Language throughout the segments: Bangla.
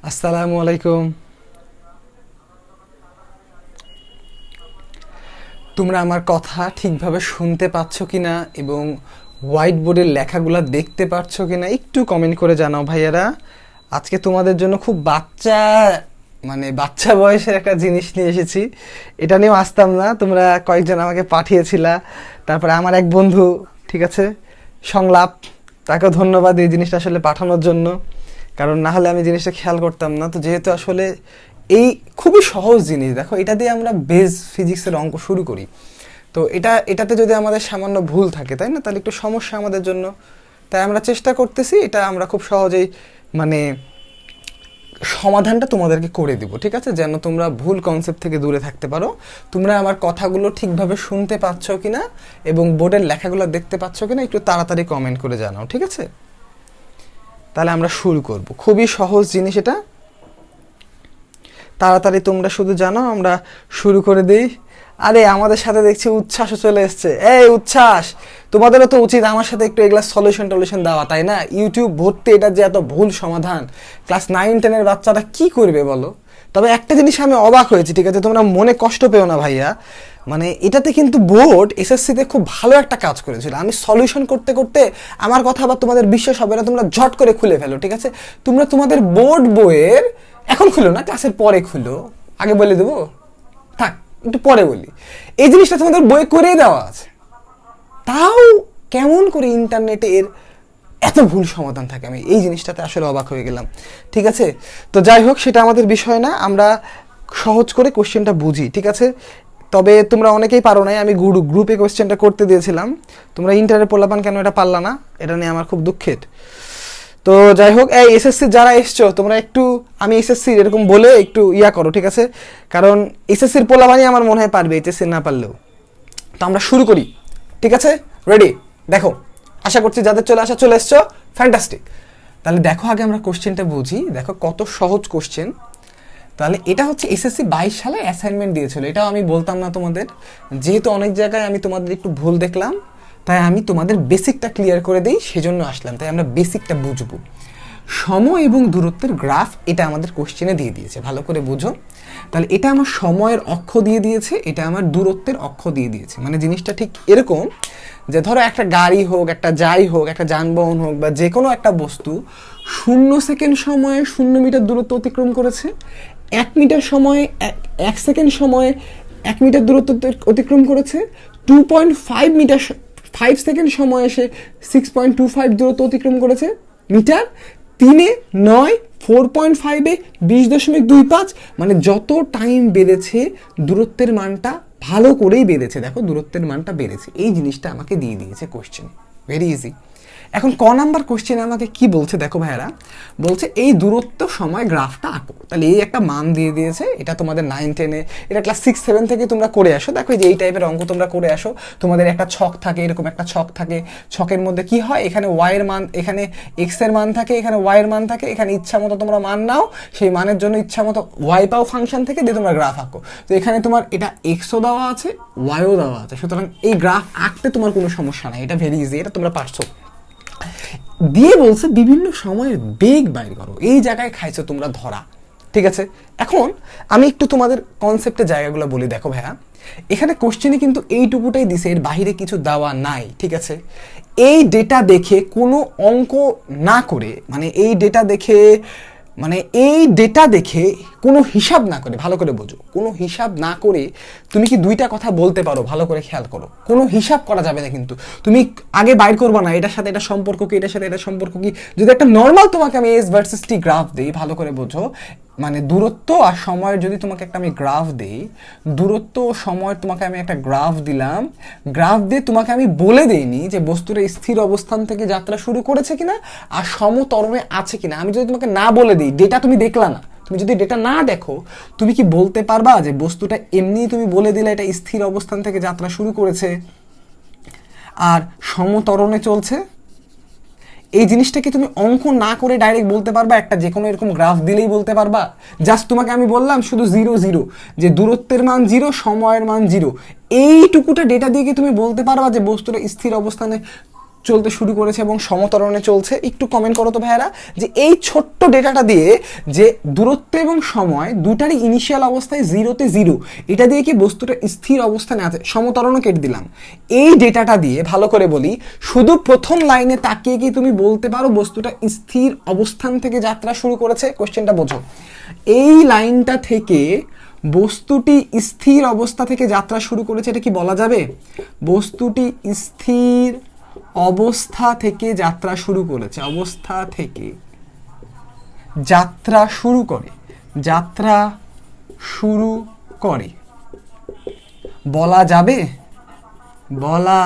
আসসালামু আলাইকুম। তোমরা আমার কথা ঠিকভাবে শুনতে পাচ্ছ কিনা এবং হোয়াইট বোর্ডের লেখাগুলো দেখতে পাচ্ছ কিনা একটু কমেন্ট করে জানাও ভাইয়ারা। আজকে তোমাদের জন্য খুব বাচ্চা বয়সের একটা জিনিস নিয়ে এসেছি। এটা নিয়েও আসতাম না, তোমরা কয়েকজন আমাকে পাঠিয়েছিলা। তারপরে আমার এক বন্ধু, ঠিক আছে, সংলাপ, তাকেও ধন্যবাদ এই জিনিসটা আসলে পাঠানোর জন্য, কারণ না হলে আমি জিনিসটা খেয়াল করতাম না। তো যেহেতু আসলে এই খুবই সহজ জিনিস, দেখো এটা দিয়ে আমরা বেস ফিজিক্সের অঙ্ক শুরু করি। তো এটাতে যদি আমাদের সামান্য ভুল থাকে, তাই না, তাহলে একটু সমস্যা আমাদের জন্য। তাই আমরা চেষ্টা করতেছি এটা আমরা খুব সহজেই মানে সমাধানটা তোমাদেরকে করে দিব, ঠিক আছে, যেন তোমরা ভুল কনসেপ্ট থেকে দূরে থাকতে পারো। তোমরা আমার কথাগুলো ঠিকভাবে শুনতে পাচ্ছ কিনা এবং বোর্ডের লেখাগুলো দেখতে পাচ্ছ কিনা একটু তাড়াতাড়ি কমেন্ট করে জানাও, ঠিক আছে। তাহলে আমরা শুরু করব। খুবই সহজ জিনিস এটা, তাড়াতাড়ি তোমরা শুধু জানো, আমরা শুরু করে দিই। আরে আমাদের সাথে দেখছি উচ্ছ্বাসও চলে এসছে। এই উচ্ছ্বাস, তোমাদেরও তো উচিত আমার সাথে একটু এগুলা সলিউশন দেওয়া, তাই না? ইউটিউব ভর্তি এটা যে এত ভুল সমাধান, ক্লাস 9-10 বাচ্চারা কি করবে বলো? তবে একটা জিনিস আমি অবাক হয়েছি, ঠিক আছে, তোমরা মনে কষ্ট পেও না ভাইয়া, মানে এটাতে কিন্তু বোর্ড এসএসসিতে খুব ভালো একটা কাজ করেছিল। আমি সলিউশন করতে করতে আমার কথা আবার তোমাদের বিশ্বাস হবে না, তোমরা ঝট করে খুলে ফেলো, ঠিক আছে। তোমরা তোমাদের বোর্ড বইয়ের এখন খুলো না, ক্লাসের পরে খুলো। আগে বলে দেবো, থাক একটু পরে বলি। এই জিনিসটা তোমাদের বই করে দেওয়া আছে, তাও কেমন করে ইন্টারনেটে এর এত ভুল সমাধান থাকে, আমি এই জিনিসটাতে আসলে অবাক হয়ে গেলাম, ঠিক আছে। তো যাই হোক, সেটা আমাদের বিষয় না, আমরা সহজ করে কোশ্চেনটা বুঝি, ঠিক আছে। তবে তোমরা অনেকেই পারো নাই, আমি গ্রুপে কোশ্চেনটা করতে দিয়েছিলাম, তোমরা ইন্টারে পোলাপান কেন এটা পারলা না, এটা নিয়ে আমার খুব দুঃখের। তো যাই হোক, এই এসএসসি যারা এসছো তোমরা একটু, আমি এসএসসি এরকম বলে একটু ইয়া করো, ঠিক আছে, কারণ এসএসসির পোলাপানই আমার মনে হয় পারবে, এইচএসসি না পারলেও। তো আমরা শুরু করি, ঠিক আছে, রেডি? দেখো, আশা করছি যাদের চলে আসা চলে এসছো, ফ্যান্টাস্টিক। তাহলে দেখো আগে আমরা কোশ্চেনটা বুঝি, দেখো কত সহজ কোশ্চেন। তাহলে এটা হচ্ছে এসএসসি 22 সালে অ্যাসাইনমেন্ট দিয়েছিল, এটাও আমি বলতাম না তোমাদের, যেহেতু অনেক জায়গায় আমি তোমাদের একটু ভুল দেখলাম, তাই আমি তোমাদের বেসিকটা ক্লিয়ার করে দিই, সেজন্য আসলাম। তাই আমরা বেসিকটা বুঝবো। সময় এবং দূরত্বের গ্রাফ এটা আমাদের কোশ্চেনে দিয়ে দিয়েছে, ভালো করে বুঝো। তাহলে এটা আমার সময়ের অক্ষ দিয়ে দিয়েছে, এটা আমার দূরত্বের অক্ষ দিয়ে দিয়েছে। মানে জিনিসটা ঠিক এরকম যে ধরো একটা গাড়ি হোক, একটা যাই হোক, একটা যানবাহন হোক, বা যে কোনো একটা বস্তু 0 সেকেন্ড সময়ে 0 মিটার দূরত্ব অতিক্রম করেছে, 1 মিটার সময়ে 1 সেকেন্ড সময়ে 1 মিটার দূরত্ব অতিক্রম করেছে, 2.5 মিটার 5 সেকেন্ড সময়ে সে 6.25 দূরত্ব অতিক্রম করেছে মিটার, 3-এ 9, 4.5-এ 20.25। মানে যত টাইম বেড়েছে দূরত্বের মানটা ভালো করেই বেড়েছে, দেখো দূরত্বের মানটা বেড়েছে, এই জিনিসটা আমাকে দিয়ে দিয়েছে কোশ্চেন, ভেরি ইজি। এখন ক নাম্বার কোশ্চেন আমাকে কি বলছে দেখো ভাইয়ারা, বলছে এই দূরত্ব সময় গ্রাফটা আঁকো। তাহলে এই একটা মান দিয়ে দিয়েছে, এটা তোমাদের 9-10-এ, এটা ক্লাস 6-7 থেকে তোমরা করে আসো। দেখো যে এই টাইপের অঙ্ক তোমরা করে আসো, তোমাদের একটা ছক থাকে, এরকম একটা ছক থাকে, ছকের মধ্যে কি হয়, এখানে ওয়াই এর মান, এখানে এক্স এর মান থাকে, এখানে ওয়াই এর মান থাকে, এখানে ইচ্ছা মতো তোমরা মান নাও, সেই মানের জন্য ইচ্ছা মতো ওয়াই পাও ফাংশন থেকে, দিয়ে তোমরা গ্রাফ আঁকো। তো এখানে তোমার এটা এক্সও দেওয়া আছে, ওয়াইও দেওয়া আছে, সুতরাং এই গ্রাফ আঁকতে তোমার কোনো সমস্যা নাই, এটা ভেরি ইজি, এটা তোমরা পারছো। দিয়ে বলছে বিভিন্ন সময়ের বেগ বাইর করো, এই জায়গায় খাইছো তোমরা ধরা, ঠিক আছে। এখন আমি একটু তোমাদের কনসেপ্টের জায়গাগুলো বলি। দেখো ভাইয়া, এখানে কোশ্চেনে কিন্তু এইটুকুটাই দিছে, এর বাইরে কিছু দেওয়া নাই, ঠিক আছে। এই ডেটা দেখে কোনো অঙ্ক না করে, এই ডেটা দেখে কোনো হিসাব না করে, ভালো করে বোঝো, কোনো হিসাব না করে তুমি কি দুইটা কথা বলতে পারো, ভালো করে খেয়াল করো, কোনো হিসাব করা যাবে না কিন্তু। তুমি আগে বাইর করবা না এটার সাথে এটা সম্পর্ক কি, এটার সাথে এটা সম্পর্ক কি। যদি একটা নর্মাল তোমাকে আমি এস ভার্সেস টি গ্রাফ দিই, ভালো করে বোঝো, মানে দূরত্ব আর সময়ের যদি তোমাকে একটা আমি গ্রাফ দিই, দূরত্ব ও সময়ের তোমাকে আমি একটা গ্রাফ দিলাম, গ্রাফ দিয়ে তোমাকে আমি বলে দেইনি যে বস্তুটা স্থির অবস্থান থেকে যাত্রা শুরু করেছে কিনা আর সমতরণে আছে কিনা। আমি যদি তোমাকে না বলে দিই, ডেটা তুমি দেখলা না, তুমি যদি ডেটা না দেখো, তুমি কি বলতে পারবা যে বস্তুটা এমনি তুমি বলে দিলে এটা স্থির অবস্থান থেকে যাত্রা শুরু করেছে আর সমতরণে চলছে? এই জিনিসটাকে তুমি অঙ্ক না করে ডাইরেক্ট বলতে পারবা, একটা যে কোনো এরকম গ্রাফ দিলেই বলতে পারবা? জাস্ট তোমাকে আমি বললাম শুধু 0-0, যে দূরত্বের মান 0, সময়ের মান 0, এইটুকুটা ডেটা দিয়ে কি তুমি বলতে পারবা যে বস্তুটা স্থির অবস্থানে চলতে শুরু করেছে এবং সমতরণে চলছে। একটু কমেন্ট করো তো ভাইয়ারা যে এই ছোট্ট ডেটাটা দিয়ে যে দূরত্ব এবং সময় দুটারই ইনিশিয়াল অবস্থায় 0-তে 0, এটা দিয়ে কি বস্তুটা স্থির অবস্থানে আছে, সমতরণও কেটে দিলাম। এই ডেটাটা দিয়ে ভালো করে বলি, শুধু প্রথম লাইনে তাকিয়ে কি তুমি বলতে পারো বস্তুটা স্থির অবস্থান থেকে যাত্রা শুরু করেছে? কোশ্চেনটা বোঝো। এই লাইনটা থেকে বস্তুটি স্থির অবস্থা থেকে যাত্রা শুরু করেছে, এটা কি বলা যাবে? বস্তুটি স্থির অবস্থা থেকে যাত্রা শুরু করেছে, অবস্থা থেকে যাত্রা শুরু করে, যাত্রা শুরু করে, বলা যাবে? বলা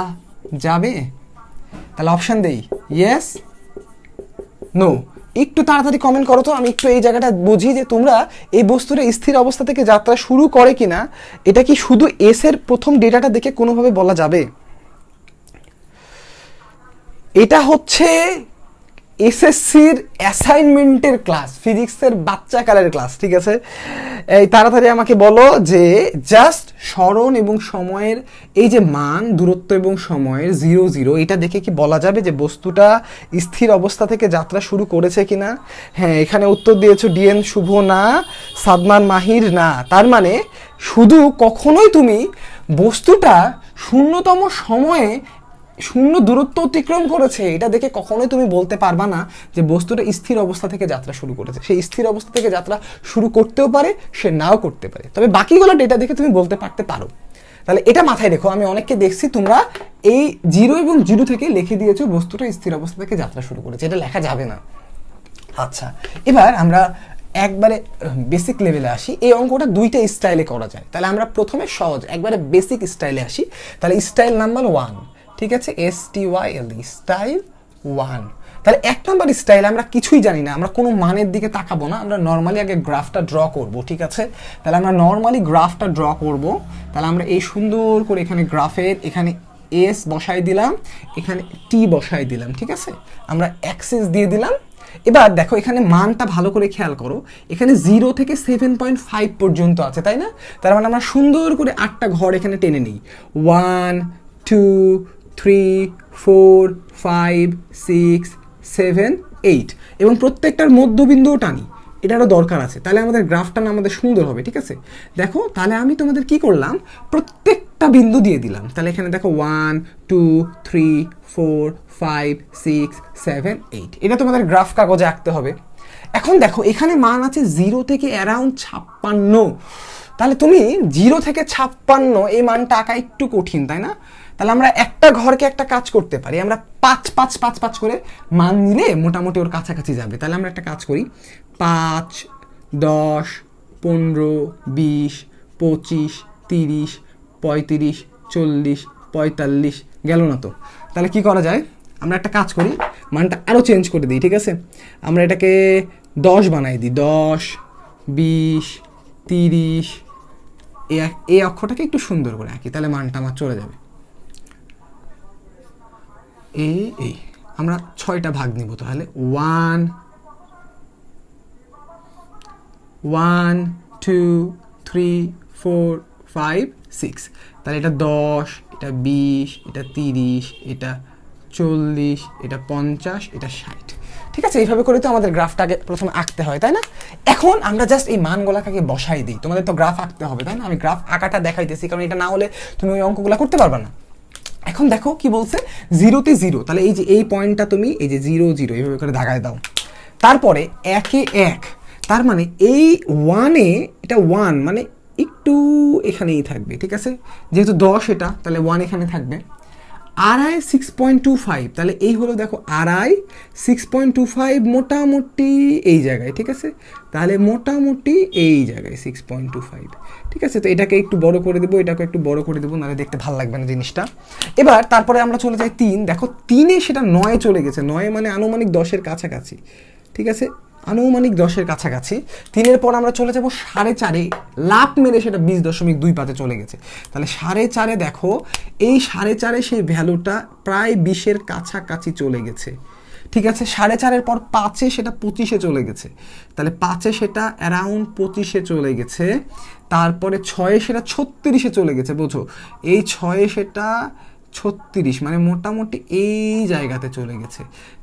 যাবে? তাহলে অপশন দেই, ইয়েস, নো। একটু তাড়াতাড়ি কমেন্ট করো তো, আমি একটু এই জায়গাটা বুঝি যে তোমরা এই বস্তুটা স্থির অবস্থা থেকে যাত্রা শুরু করে কিনা। এটা কি শুধু এস এর প্রথম ডেটাটা দেখে কোনোভাবে বলা যাবে? এটা হচ্ছে এসএসসির অ্যাসাইনমেন্টের ক্লাস, ফিজিক্সের বাচ্চা কালের ক্লাস, ঠিক আছে? এই তাড়াতাড়ি আমাকে বলো যে জাস্ট স্মরণ এবং সময়ের এই যে মান, দূরত্ব এবং সময়ের 0-0, এটা দেখে কি বলা যাবে যে বস্তুটা স্থির অবস্থা থেকে যাত্রা শুরু করেছে কিনা? হ্যাঁ, এখানে উত্তর দিয়েছো ডিএন শুভ না, সাদমান মাহির না। তার মানে শুধু কখনোই তুমি বস্তুটা শূন্যতম সময়ে শূন্য দূরত্ব অতিক্রম করেছে এটা দেখে কখনোই তুমি বলতে পারবা না যে বস্তুটা স্থির অবস্থা থেকে যাত্রা শুরু করেছে। সেই স্থির অবস্থা থেকে যাত্রা শুরু করতেও পারে, সে নাও করতে পারে, তবে বাকিগুলো ডেটা দেখে তুমি বলতে পারতে পারো। তাহলে এটা মাথায় রেখো। আমি অনেককে দেখছি তোমরা এই 0 এবং 0 থেকে লিখে দিয়েছো বস্তুটা স্থির অবস্থা থেকে যাত্রা শুরু করেছে, এটা লেখা যাবে না। আচ্ছা, এবার আমরা একবারে বেসিক লেভেলে আসি। এই অঙ্কটা দুইটা স্টাইলে করা যায়, তাহলে আমরা প্রথমে সহজ একবারে বেসিক স্টাইলে আসি। তাহলে স্টাইল নাম্বার 1, ঠিক আছে, STYL, স্টাইল 1। তাহলে 1 নাম্বার স্টাইল আমরা কিছুই জানি না, আমরা কোনো মানের দিকে তাকাবো না, আমরা নর্মালি আগে গ্রাফটা ড্র করব, ঠিক আছে? তাহলে আমরা নর্মালি গ্রাফটা ড্র করব। তাহলে আমরা এই সুন্দর করে এখানে গ্রাফের এখানে S বসাই দিলাম, এখানে T বসাই দিলাম, ঠিক আছে? আমরা অ্যাক্সিস দিয়ে দিলাম। এবার দেখো এখানে মানটা ভালো করে খেয়াল করো, এখানে 0 থেকে 7.5 পর্যন্ত আছে, তাই না? তার মানে আমরা সুন্দর করে 8টা ঘর এখানে টেনে নিই, 1 2 3 4 5 6 7 8, এবং প্রত্যেকটার মধ্যবিন্দুও টানি, এটারও দরকার আছে। তাহলে আমাদের গ্রাফটা না আমাদের সুন্দর হবে, ঠিক আছে? দেখো তাহলে আমি তোমাদের কি করলাম, প্রত্যেকটা বিন্দু দিয়ে দিলাম। তাহলে এখানে দেখো 1 2 3 4 5 6 7 8, এটা তোমাদের গ্রাফ কাগজে আঁকতে হবে। এখন দেখো এখানে মান আছে 0 থেকে অ্যারাউন্ড 56। তাহলে তুমি 0 থেকে 56, এই মানটা আঁকা একটু কঠিন, তাই না? তাহলে আমরা একটা ঘরকে একটা কাজ করতে পারি, আমরা 5 5 5 5 করে মান নিলে মোটামুটি ওর কাছাকাছি যাবে। তাহলে আমরা একটা কাজ করি, 5 10 15 20 25 30 35 40 45, গেল না তো? তাহলে কি করা যায়, আমরা একটা কাজ করি, মানটা আরও চেঞ্জ করে দিই, ঠিক আছে? আমরা এটাকে 10 বানাই দিই, 10 20 30, এই অক্ষরটাকে একটু সুন্দর করে আঁকি, তাহলে মানটা আমার চলে যাবে। এই আমরা 6টা ভাগ নিব, তাহলে 1 1 2 3 4 5 6, তাহলে এটা 10, এটা 20, এটা 30, এটা 40, এটা 50, এটা 60, ঠিক আছে? এইভাবে করে তো আমাদের গ্রাফটাকে প্রথমে আঁকতে হয়, তাই না? এখন আমরা জাস্ট এই মানগুলোকে বসাই দিই। তোমাদের তো গ্রাফ আঁকতে হবে, তাই না? আমি গ্রাফ আঁকাটা দেখাইতেছি, কারণ এটা না হলে তুমি ওই অঙ্কগুলো করতে পারবে না। এখন দেখো কি বলছে, 0-তে 0, তাহলে এই যে এই পয়েন্টটা তুমি এই যে 0 0 এইভাবে করে দাগায় দাও। তারপরে 1-এ 1, তার মানে এই 1-এ এটা 1 মানে একটু এখানেই থাকবে, ঠিক আছে? যেহেতু 10 এটা, তাহলে 1 এখানে থাকবে। আড়াই 6.25, তাহলে এই হলো দেখো আড়াই 6.25 মোটামুটি এই জায়গায়, ঠিক আছে? তাহলে মোটামুটি এই জায়গায় 6.25, ঠিক আছে? তো এটাকে একটু বড় করে দেবো, এটাকে একটু বড় করে দেবো, নাহলে দেখতে ভালো লাগবে না জিনিসটা। এবার তারপরে আমরা চলে যাই 3, দেখো 3-এ সেটা 9 চলে গেছে, 9 মানে আনুমানিক 10-এর কাছাকাছি, ঠিক আছে? আনুমানিক 10-এর কাছাকাছি। 3-এর পর আমরা চলে যাব 4.5-এ, লাফ মেরে সেটা 20.25 চলে গেছে। তাহলে 4.5-এ দেখো এই 4.5-এ সেই ভ্যালুটা প্রায় 20-এর কাছাকাছি চলে গেছে, ঠিক আছে? 4.5-এর পর 5-এ সেটা 25-এ চলে গেছে, তাহলে 5-এ সেটা অ্যারাউন্ড 25-এ চলে গেছে। তারপরে 6-এ সেটা 36-এ চলে গেছে, বোঝো? এই 6-এ সেটা 36, মানে মোটামুটি এই জায়গাতে চলে গেছে।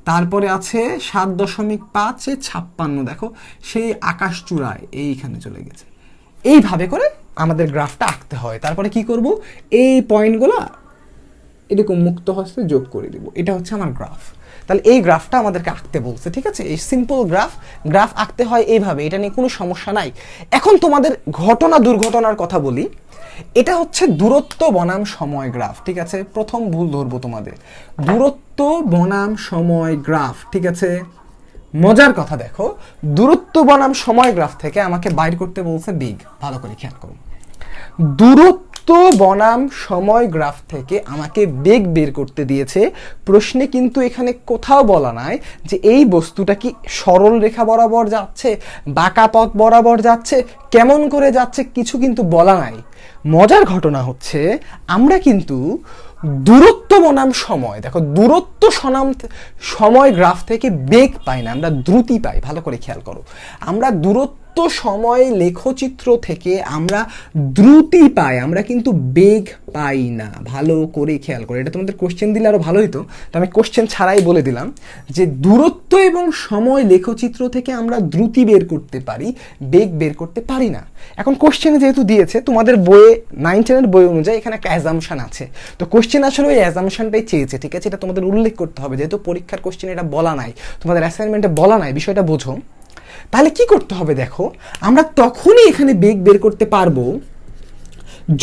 তারপরে আছে 7.5 56, দেখো সেই আকাশ চূড়ায় এইখানে চলে গেছে। এইভাবে করে আমাদের গ্রাফটা আঁকতে হয়। তারপরে কি করব, এই পয়েন্টগুলো এরকম মুক্ত হস্তে যোগ করে দিব। এটা হচ্ছে আমার গ্রাফ। তাহলে এই গ্রাফটা আমাদেরকে আঁকতে বলছে, ঠিক আছে? এই সিম্পল গ্রাফ আঁকতে হয় এইভাবে, এটা নিয়ে কোনো সমস্যা নাই। এখন তোমাদের ঘটনা দুর্ঘটনার কথা বলি। এটা হচ্ছে দূরত্ব বনাম সময় গ্রাফ, ঠিক আছে? প্রথম ভুল ধরবো তোমাদের, দূরত্ব বনাম সময় গ্রাফ, ঠিক আছে? মজার কথা দেখো, দূরত্ব বনাম সময় গ্রাফ থেকে আমাকে বাইর করতে বলছে বেগ। ভালো করে খেয়াল করুন, দূরত্ব বনাম সময় গ্রাফ থেকে আমাকে বেগ বের করতে দিয়েছে। প্রশ্নে কিন্তু এখানে কোথাও বলা নাই যে এই বস্তুটা কি সরল রেখা বরাবর যাচ্ছে, বাঁকা পথ বরাবর যাচ্ছে, কেমন করে যাচ্ছে, কিছু কিন্তু বলা নাই। মজার ঘটনা হচ্ছে আমরা কিন্তু দূরত্ব বনাম সময়, দেখো দূরত্ব সনাম সময় গ্রাফ থেকে বেগ পাই না, আমরা দ্রুতি পাই। ভালো করে খেয়াল করো, আমরা দূরত্ব সময় লেখচিত্র থেকে আমরা দ্রুতি পাই, আমরা কিন্তু বেগ পাই না। ভালো করে খেয়াল করো, এটা তোমাদের কোশ্চেন দিলে আরো ভালো হতো, তো আমি কোশ্চেন ছাড়াই বলে দিলাম যে দূরত্ব এবং সময় লেখচিত্র থেকে আমরা দ্রুতি বের করতে পারি, বেগ বের করতে পারি না। এখন কোশ্চেনে যেহেতু দিয়েছে, তোমাদের বইয়ে 9-10 বই অনুযায়ী এখানে একটা অ্যাজাম্পশন আছে, তো কোশ্চেন আসলে ওই অ্যাজাম্পশনটাই চেয়েছে, ঠিক আছে? এটা তোমাদের উল্লেখ করতে হবে, যেহেতু পরীক্ষার কোশ্চেন এটা বলা নাই, তোমাদের অ্যাসাইনমেন্টে বলা নাই, বিষয়টা বোঝো। তাহলে কি করতে হবে দেখো, আমরা তখনই এখানে বেগ বের করতে পারবো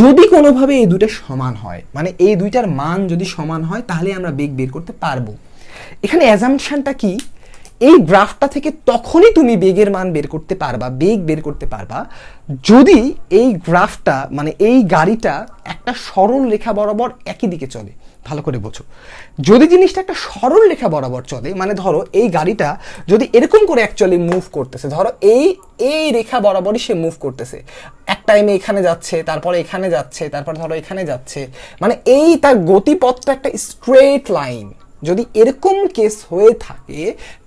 যদি কোনোভাবে এই দুইটা সমান হয়, মানে এই দুইটার মান যদি সমান হয় তাহলে আমরা বেগ বের করতে পারবো। এখানে অ্যাজাম্পশনটা কি, এই গ্রাফটা থেকে তখনই তুমি বেগের মান বের করতে পারবা, বেগ বের করতে পারবা যদি এই গ্রাফটা, মানে এই গাড়িটা একটা সরল রেখা বরাবর একই দিকে চলে। ভালো করে বোঝো, যদি জিনিসটা একটা সরল রেখা বরাবর চলে, মানে ধরো এই গাড়িটা যদি এরকম করে অ্যাকচুয়ালি মুভ করতেছে, ধরো এই রেখা বরাবরই সে মুভ করতেছে, এক টাইমে এখানে যাচ্ছে, তারপরে এখানে যাচ্ছে, তারপর ধরো এখানে যাচ্ছে, মানে এই তার গতিপথটা একটা স্ট্রেট লাইন, যদি এরকম কেস হয়ে থাকে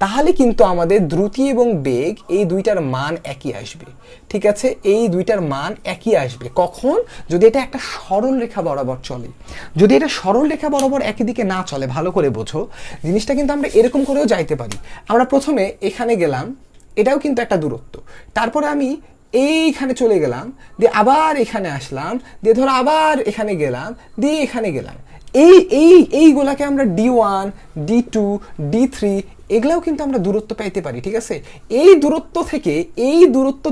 তাহলে কিন্তু আমাদের দ্রুতি এবং বেগ এই দুইটার মান একই আসবে, ঠিক আছে? এই দুইটার মান একই আসবে কখন, যদি এটা একটা সরল রেখা বরাবর চলে। যদি এটা সরল রেখা বরাবর একই দিকে না চলে, ভালো করে বোঝো জিনিসটা কিন্তু আমরা এরকম করেও যাইতে পারি। আমরা প্রথমে এখানে গেলাম, এটাও কিন্তু একটা দূরত্ব, তারপরে আমি এইখানে চলে গেলাম, দিয়ে আবার এখানে আসলাম, দিয়ে ধরো আবার এখানে গেলাম, দিয়ে এখানে গেলাম, এইগুলাকে আমরা D1, D2, D3 এগুলাও কিন্তু আমরা দূরত্ব পাইতে পারি, ঠিক আছে? এই দূরত্ব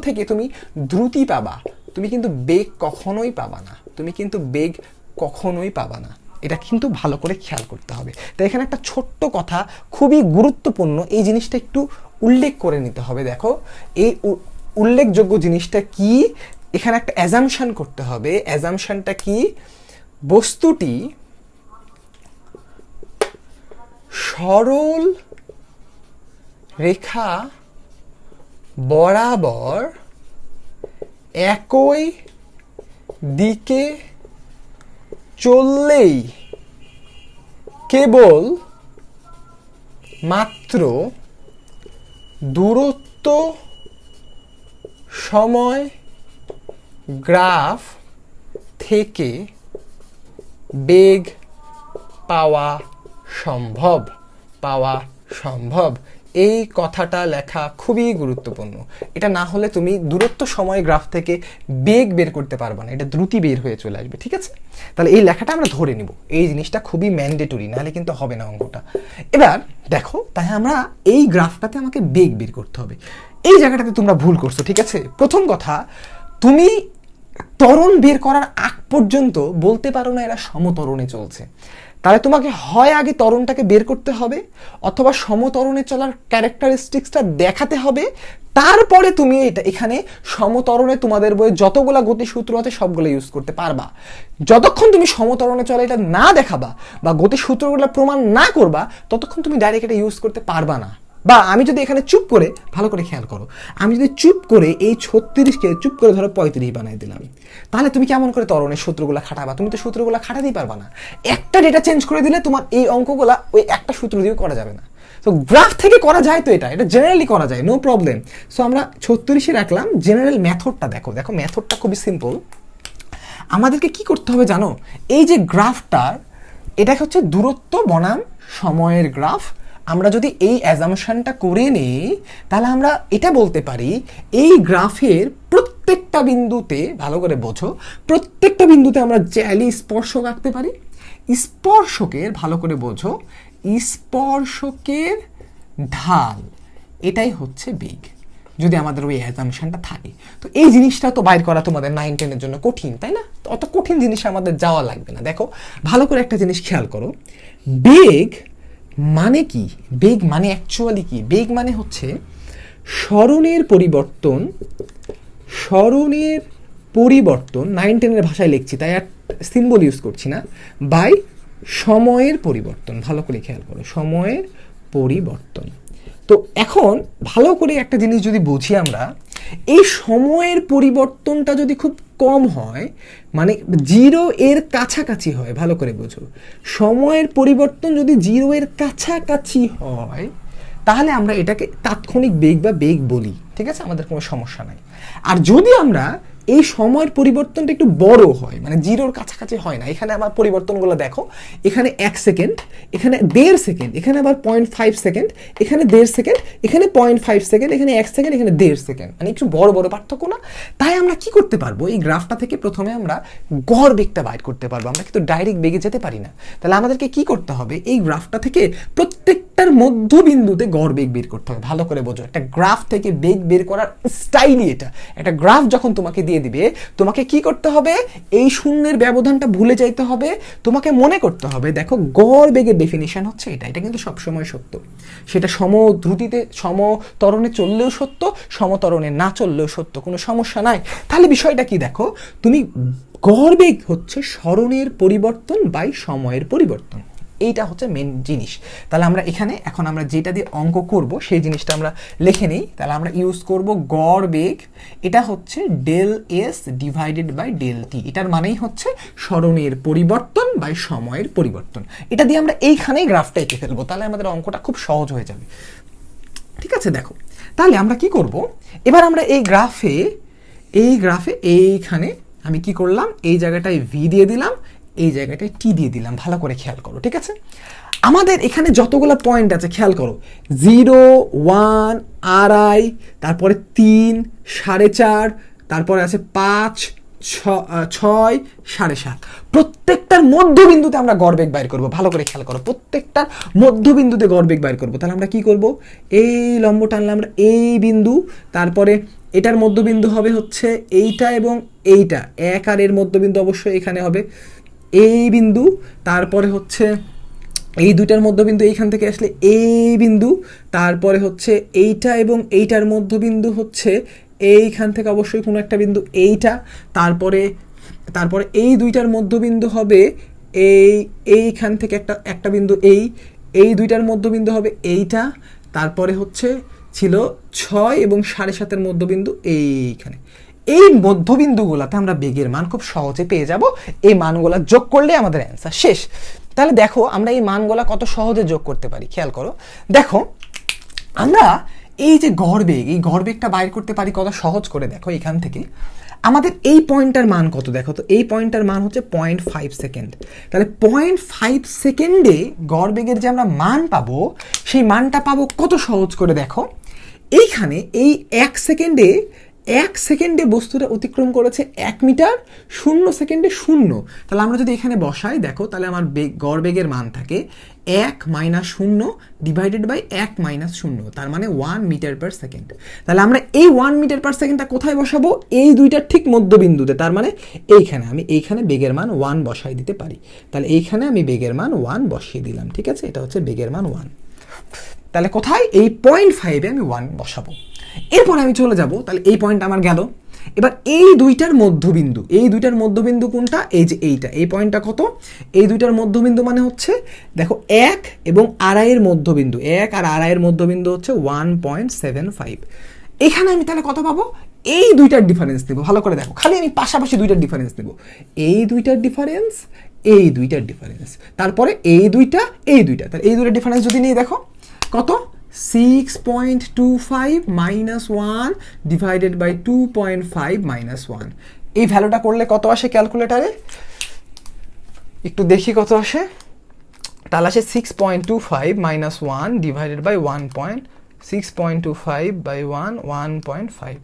থেকে তুমি দ্রুতি পাবা, তুমি কিন্তু বেগ কখনোই পাবা না, তুমি কিন্তু বেগ কখনোই পাবা না। এটা কিন্তু ভালো করে খেয়াল করতে হবে। তাই এখানে একটা ছোট্ট কথা খুবই গুরুত্বপূর্ণ, এই জিনিসটা একটু উল্লেখ করে নিতে হবে। দেখো এই উল্লেখযোগ্য জিনিসটা কি, এখানে একটা অ্যাজাম্পশন করতে হবে। অ্যাজাম্পশনটা কি, বস্তুটি সরল রেখা বরাবর একই দিকে চললেই কেবল মাত্র দূরত্ব সময় গ্রাফ থেকে বেগ পাওয়া সম্ভব। এই কথাটা লেখা খুবই গুরুত্বপূর্ণ। এটা না হলে তুমি দূরত্ব সময় গ্রাফ থেকে বেগ বের করতে পারবে না, এটা দ্রুতি বের হয়ে চলে আসবে, ঠিক আছে? তাহলে এই লেখাটা আমরা ধরে নিব, এই জিনিসটা খুবই ম্যান্ডেটরি, নাহলে কিন্তু হবে না অঙ্কটা। এবার দেখো, তাই আমরা এই গ্রাফটাতে আমাকে বেগ বের করতে হবে। এই জায়গাটাতে তোমরা ভুল করছো, ঠিক আছে? প্রথম কথা, তুমি ত্বরণ বের করার আগ পর্যন্ত বলতে পারো না এরা সমত্বরণে চলছে। তাহলে তোমাকে হয় আগে ত্বরণটাকে বের করতে হবে, অথবা সমত্বরণে চলার ক্যারেক্টারিস্টিক্সটা দেখাতে হবে, তারপরে তুমি এখানে সমত্বরণে তোমাদের বইয়ে যতগুলা গতিসূত্র আছে সবগুলো ইউজ করতে পারবা। যতক্ষণ তুমি সমত্বরণে চলে এটা না দেখাবা বা গতিসূত্রগুলো প্রমাণ না করবা, ততক্ষণ তুমি ডাইরেক্ট এটা ইউজ করতে পারবা না। বা আমি যদি এখানে চুপ করে, ভালো করে খেয়াল করো, আমি যদি চুপ করে এই 36কে চুপ করে ধরো 35 বানাই দিলাম, তাহলে তুমি কেমন করে ত্বরণের সূত্রগুলো খাটাবা? তুমি তো সূত্রগুলো খাটাতেই পারবা না। একটা ডেটা চেঞ্জ করে দিলে তোমার এই অঙ্কগুলা ওই একটা সূত্র দিয়ে করা যাবে না। তো গ্রাফ থেকে করা যায়, তো এটা জেনারেলি করা যায়, নো প্রবলেম। সো আমরা 36 রাখলাম। জেনারেল মেথডটা দেখো মেথডটা খুবই সিম্পল। আমাদেরকে কি করতে হবে জানো, এই যে গ্রাফটার এটা হচ্ছে দূরত্ব বনাম সময়ের গ্রাফ। আমরা যদি এই অ্যাজাম্পশনটা করে নিই তাহলে আমরা এটা বলতে পারি এই গ্রাফের প্রত্যেকটা বিন্দুতে, ভালো করে বোঝো, প্রত্যেকটা বিন্দুতে আমরা জ্যালি স্পর্শক আঁকতে পারি। স্পর্শকের, ভালো করে বোঝো, স্পর্শকের ঢাল এটাই হচ্ছে বেগ, যদি আমাদের ওই অ্যাজাম্পশনটা থাকে। তো এই জিনিসটা তো বাইর করা তোমাদের 9-10 এর জন্য কঠিন, তাই না? তো অত কঠিন জিনিস আমাদের যাওয়া লাগবে না। দেখো ভালো করে একটা জিনিস খেয়াল করো, বেগ মানে কি? বেগ মানে অ্যাকচুয়ালি কি? বেগ মানে হচ্ছে স্মরণের পরিবর্তন, স্মরণের পরিবর্তন, 9-10 এর ভাষায় লিখছি তাই আর সিম্বল ইউজ করছি না, বাই সময়ের পরিবর্তন। ভালো করে খেয়াল করো, সময়ের পরিবর্তন। তো এখন ভালো করে একটা জিনিস যদি বুঝি আমরা, এই সময়ের পরিবর্তনটা যদি খুব কম হয়, মানে 0 এর কাছাকাছি হয়, ভালো করে বোঝো, সময়ের পরিবর্তন যদি 0 এর কাছাকাছি হয় তাহলে আমরা এটাকে তাৎক্ষণিক বেগ বা বেগ বলি, ঠিক আছে? আমাদের কোনো সমস্যা নাই। আর যদি আমরা এই সময়ের পরিবর্তনটা একটু বড় হয়, মানে 0-র কাছাকাছি হয় না, এখানে আমার পরিবর্তনগুলো দেখো, এখানে 1 সেকেন্ড, এখানে 1.5 সেকেন্ড, এখানে আবার 0.5 সেকেন্ড, এখানে 1.5 সেকেন্ড, এখানে 0.5 সেকেন্ড, এখানে 1 সেকেন্ড, এখানে 1.5 সেকেন্ড, মানে একটু বড় বড় পার্থক্য না? তাই আমরা কি করতে পারবো, এই গ্রাফটা থেকে প্রথমে আমরা গড় বেগটা বাইর করতে পারবো। আমরা কিন্তু ডাইরেক্ট বেগে যেতে পারি না। তাহলে আমাদেরকে কি করতে হবে, এই গ্রাফটা থেকে প্রত্যেকটার মধ্যবিন্দুতে গড় বেগ বের করতে হবে। ভালো করে বোঝো, একটা গ্রাফ থেকে বেগ বের করার স্টাইলই এটা। একটা গ্রাফ যখন তোমাকে দিয়ে দিবে, তোমাকে কি করতে হবে, এই শূন্যের ব্যবধানটা ভুলে যাইতে হবে, তোমাকে মনে করতে হবে দেখো গড় বেগের ডেফিনিশন হচ্ছে এটা। এটা কিন্তু সবসময় সত্য, সেটা সমদ্রুতিতে সমতরণে চললেও সত্য, সমতরণে না চললেও সত্য, কোনো সমস্যা নাই। তাহলে বিষয়টা কি দেখো, তুমি গড় বেগ হচ্ছে স্মরণের পরিবর্তন বাই সময়ের পরিবর্তন, এইটা হচ্ছে মেন জিনিস। তাহলে আমরা এখানে এখন আমরা যেটা দিয়ে অঙ্ক করব সেই জিনিসটা আমরা লিখে নিই। তাহলে আমরা ইউজ করব গড় বেগ, এটা হচ্ছে del S divided by del T. এটার মানেই হচ্ছে স্মরণের পরিবর্তন বাই সময়ের পরিবর্তন। এটা দিয়ে আমরা এইখানেই গ্রাফটা এঁকে ফেলবো, তাহলে আমাদের অঙ্কটা খুব সহজ হয়ে যাবে। ঠিক আছে, দেখো তাহলে আমরা কি করব, এবার আমরা এই গ্রাফে এইখানে আমি কি করলাম, এই জায়গাটায় ভি দিয়ে দিলাম, এই জায়গাটায় টি দিয়ে দিলাম। ভালো করে খেয়াল করো, ঠিক আছে? আমাদের এখানে যতগুলো পয়েন্ট আছে খেয়াল করো, 0, 1, 2.5, তারপরে 3, 4.5, তারপরে আছে 5, 6, 7.5। প্রত্যেকটার মধ্যবিন্দুতে আমরা গড় বেগ বাইর করবো। ভালো করে খেয়াল করো, প্রত্যেকটার মধ্যবিন্দুতে গড় বেগ বাইর করবো। তাহলে আমরা কি করব, এই লম্ব টানলে আমরা এই বিন্দু, তারপরে এটার মধ্যবিন্দু হবে হচ্ছে এইটা এবং এইটা, 1 আর এর মধ্যবিন্দু অবশ্যই এখানে হবে এই বিন্দু, তারপরে হচ্ছে এই দুইটার মধ্যবিন্দু এইখান থেকে আসলে এই বিন্দু, তারপরে হচ্ছে এইটা এবং এইটার মধ্যবিন্দু হচ্ছে এইখান থেকে অবশ্যই কোনো একটা বিন্দু এইটা, তারপরে এই দুইটার মধ্যবিন্দু হবে এইখান থেকে একটা বিন্দু, এই দুইটার মধ্যবিন্দু হবে এইটা, তারপরে হচ্ছে ছিল 6 এবং 7.5-এর মধ্যবিন্দু এইখানে। এই মধ্যবিন্দুগুলোতে আমরা বেগের মান খুব সহজে পেয়ে যাব। এই মানগুলো যোগ করলে আমাদের অ্যান্সার শেষ। তাহলে দেখো আমরা এই মানগুলো কত সহজে যোগ করতে পারি, খেয়াল করো। দেখো আমরা এই যে গড় বেগ, এই গড় বেগটা বাইর করতে পারি কত সহজ করে। দেখো এখান থেকে আমাদের এই পয়েন্টটার মান কত, দেখো তো এই পয়েন্টটার মান হচ্ছে 0.5 সেকেন্ড। তাহলে 0.5 সেকেন্ডে গড় বেগের যে আমরা মান পাবো, সেই মানটা পাবো কত সহজ করে। দেখো এইখানে এই 1 সেকেন্ডে বস্তুটা অতিক্রম করেছে 1 মিটার, 0 সেকেন্ডে 0। তাহলে আমরা যদি এখানে বসাই, দেখো তাহলে আমার গড় বেগের মান থাকে 1 - 0 ডিভাইডেড বাই 1 - 0, তার মানে 1 মিটার পার সেকেন্ড। তাহলে আমরা এই 1 মিটার পার সেকেন্ডটা কোথায় বসাবো, এই দুইটার ঠিক মধ্যবিন্দুতে, তার মানে এইখানে আমি এইখানে বেগের মান 1 বসাই দিতে পারি। তাহলে এইখানে আমি বেগের মান 1 বসিয়ে দিলাম, ঠিক আছে? এটা হচ্ছে বেগের মান 1। তাহলে কোথায়, এই 0.5-এ আমি 1 বসাবো। এরপর আমি চলে যাব, তাহলে এই পয়েন্ট আমার গেল। এবার এই দুইটার মধ্যবিন্দু কোনটা, এই যে এইটা, এই পয়েন্টটা কত, এই দুইটার মধ্যবিন্দু মানে হচ্ছে দেখো 1 এবং 2.5-এর মধ্যবিন্দু, 1 আর 2.5-এর মধ্যবিন্দু হচ্ছে 1.75। এখানে আমি তাহলে কত পাবো, এই দুইটার ডিফারেন্স নেব। ভালো করে দেখো, খালি আমি পাশাপাশি দুইটার ডিফারেন্স নেব, এই দুইটার ডিফারেন্স, এই দুইটার ডিফারেন্স, তারপরে এই দুইটা, তাহলে এই দুইটার ডিফারেন্স যদি নিয়ে দেখো কত, 6.25 - 1 ডিভাইডেড বাই 2.5 - 1। এই ভ্যালুটা করলে কত আসে ক্যালকুলেটারে, একটু দেখি কত আসে। তাহলে আসে 6.25 মাইনাস 1 ডিভাইডেড বাই 6.25 বাই 1.5,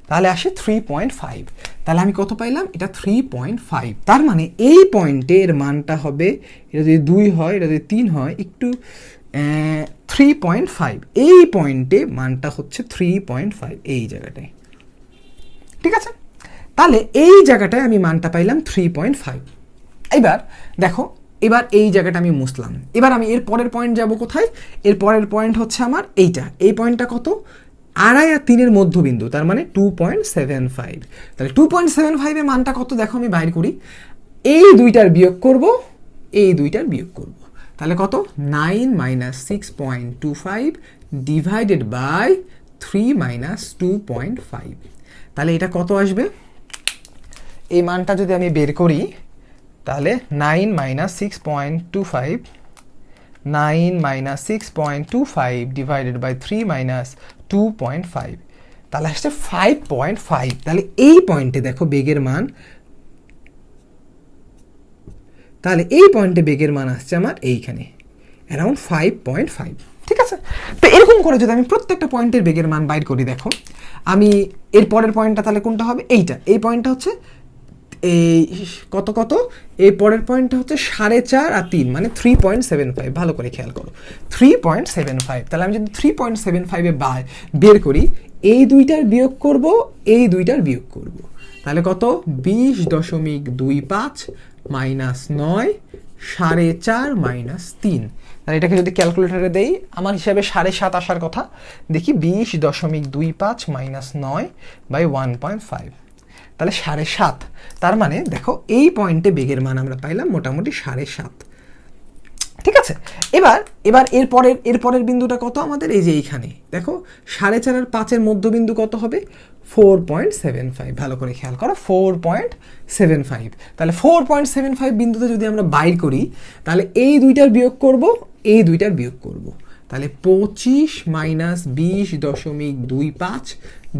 তাহলে আসে 3.5। তাহলে আমি কত পাইলাম? এটা 3.5। তার মানে এই পয়েন্টে এর মানটা হবে, এটা যদি 2 হয়, এটা যদি 3 হয়, একটু 3.5। এই পয়েন্টে মানটা হচ্ছে 3.5 এই জায়গাটায়, ঠিক আছে? তাহলে এই জায়গাটায় আমি মানটা পাইলাম 3.5। এবার দেখো, এবার এই জায়গাটা আমি মুছলাম। এবার আমি এর পরের পয়েন্ট যাব কোথায়? এর পরের পয়েন্ট হচ্ছে আমার এইটা। এই পয়েন্টটা কত? 2.5 আর 3 এর মধ্যবিন্দু, তার মানে 2.75। তাহলে 2.75 এর মানটা কত দেখো, আমি বাইর করি। এই দুইটার বিয়োগ করব, এই দুইটার বিয়োগ করব, তাহলে কত? 9 মাইনাস 6.25 ডিভাইডেড বাই 3 মাইনাস 2.5। তাহলে এটা কত আসবে? এই মানটা যদি আমি বের করি, তাহলে 9 মাইনাস 6.25 ডিভাইডেড বাই 3 মাইনাস 2.5, তাহলে আসছে 5.5। তাহলে এই পয়েন্টে দেখো বেগের মান, তাহলে এই পয়েন্টে বেগের মান আসছে আমার এইখানে অ্যারাউন্ড 5.5, ঠিক আছে? তো এরকম করে যদি আমি প্রত্যেকটা পয়েন্টের বেগের মান বাইর করি, দেখো আমি এর পরের পয়েন্টটা তাহলে কোনটা হবে? এইটা। এই পয়েন্টটা হচ্ছে এই কত কত, এই পরের পয়েন্টটা হচ্ছে 4.5 আর 3, মানে 3.75। ভালো করে খেয়াল করো, 3.75। তাহলে আমি যদি 3.75 বের করি, এই দুইটার বিয়োগ করব, এই দুইটার বিয়োগ করব, তাহলে কত? 20.25 মাইনাস 9, 4.5 মাইনাস 3। তাহলে এটাকে যদি ক্যালকুলেটরে দেই, আমার হিসাবে 7.5 আসার কথা। দেখি 20.25 মাইনাস 9 বাই 1.5, তাহলে 7.5। তার মানে দেখো এই পয়েন্টে বেগের মান আমরা পাইলাম মোটামুটি 7.5, ঠিক আছে? এবার এর পরের বিন্দুটা কত আমাদের? এই যে এইখানে দেখো 4.5 আর 5 মধ্যবিন্দু কত হবে? 4.75। ভালো করে খেয়াল করো, 4.75। তাহলে 4.75 বিন্দুতে যদি আমরা বাইর করি, তাহলে এই দুইটার বিয়োগ করব, এই দুইটার বিয়োগ করব, তাহলে 25 মাইনাস 20.25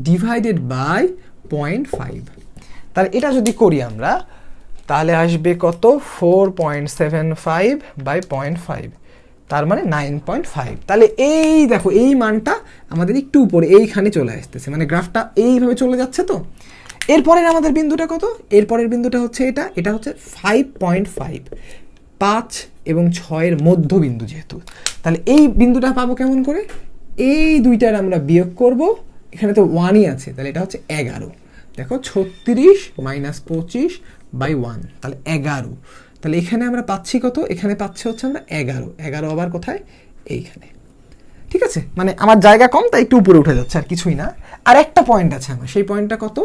ডিভাইডেড বাই 0.5। তাহলে এটা যদি করি আমরা, তাহলে আসবে কত? 4.75 বাই 0.5, তার মানে 9.5। তাহলে এই দেখো এই মানটা আমাদের একটু উপরে এইখানে চলে আসতেছে, মানে গ্রাফটা এইভাবে চলে যাচ্ছে। তো এরপরের আমাদের বিন্দুটা কত? এরপরের বিন্দুটা হচ্ছে এটা হচ্ছে 5.5, 5 এবং 6 মধ্যবিন্দু যেহেতু, তাহলে এই বিন্দুটা পাবো কেমন করে? এই দুইটার আমরা বিয়োগ করব, এখানে তো 1ই আছে, তাহলে এটা হচ্ছে 11। দেখো 36 মাইনাস 25 বাই 1, তাহলে 11। তাহলে এখানে আমরা পাচ্ছি কত? এখানে পাচ্ছি হচ্ছে আমরা 11 আবার কোথায়? এইখানে, ঠিক আছে? মানে আমার জায়গা কম, তাই একটু উপরে উঠে যাচ্ছে, আর কিছুই না। আর একটা পয়েন্ট আছে আমার, সেই পয়েন্টটা কত?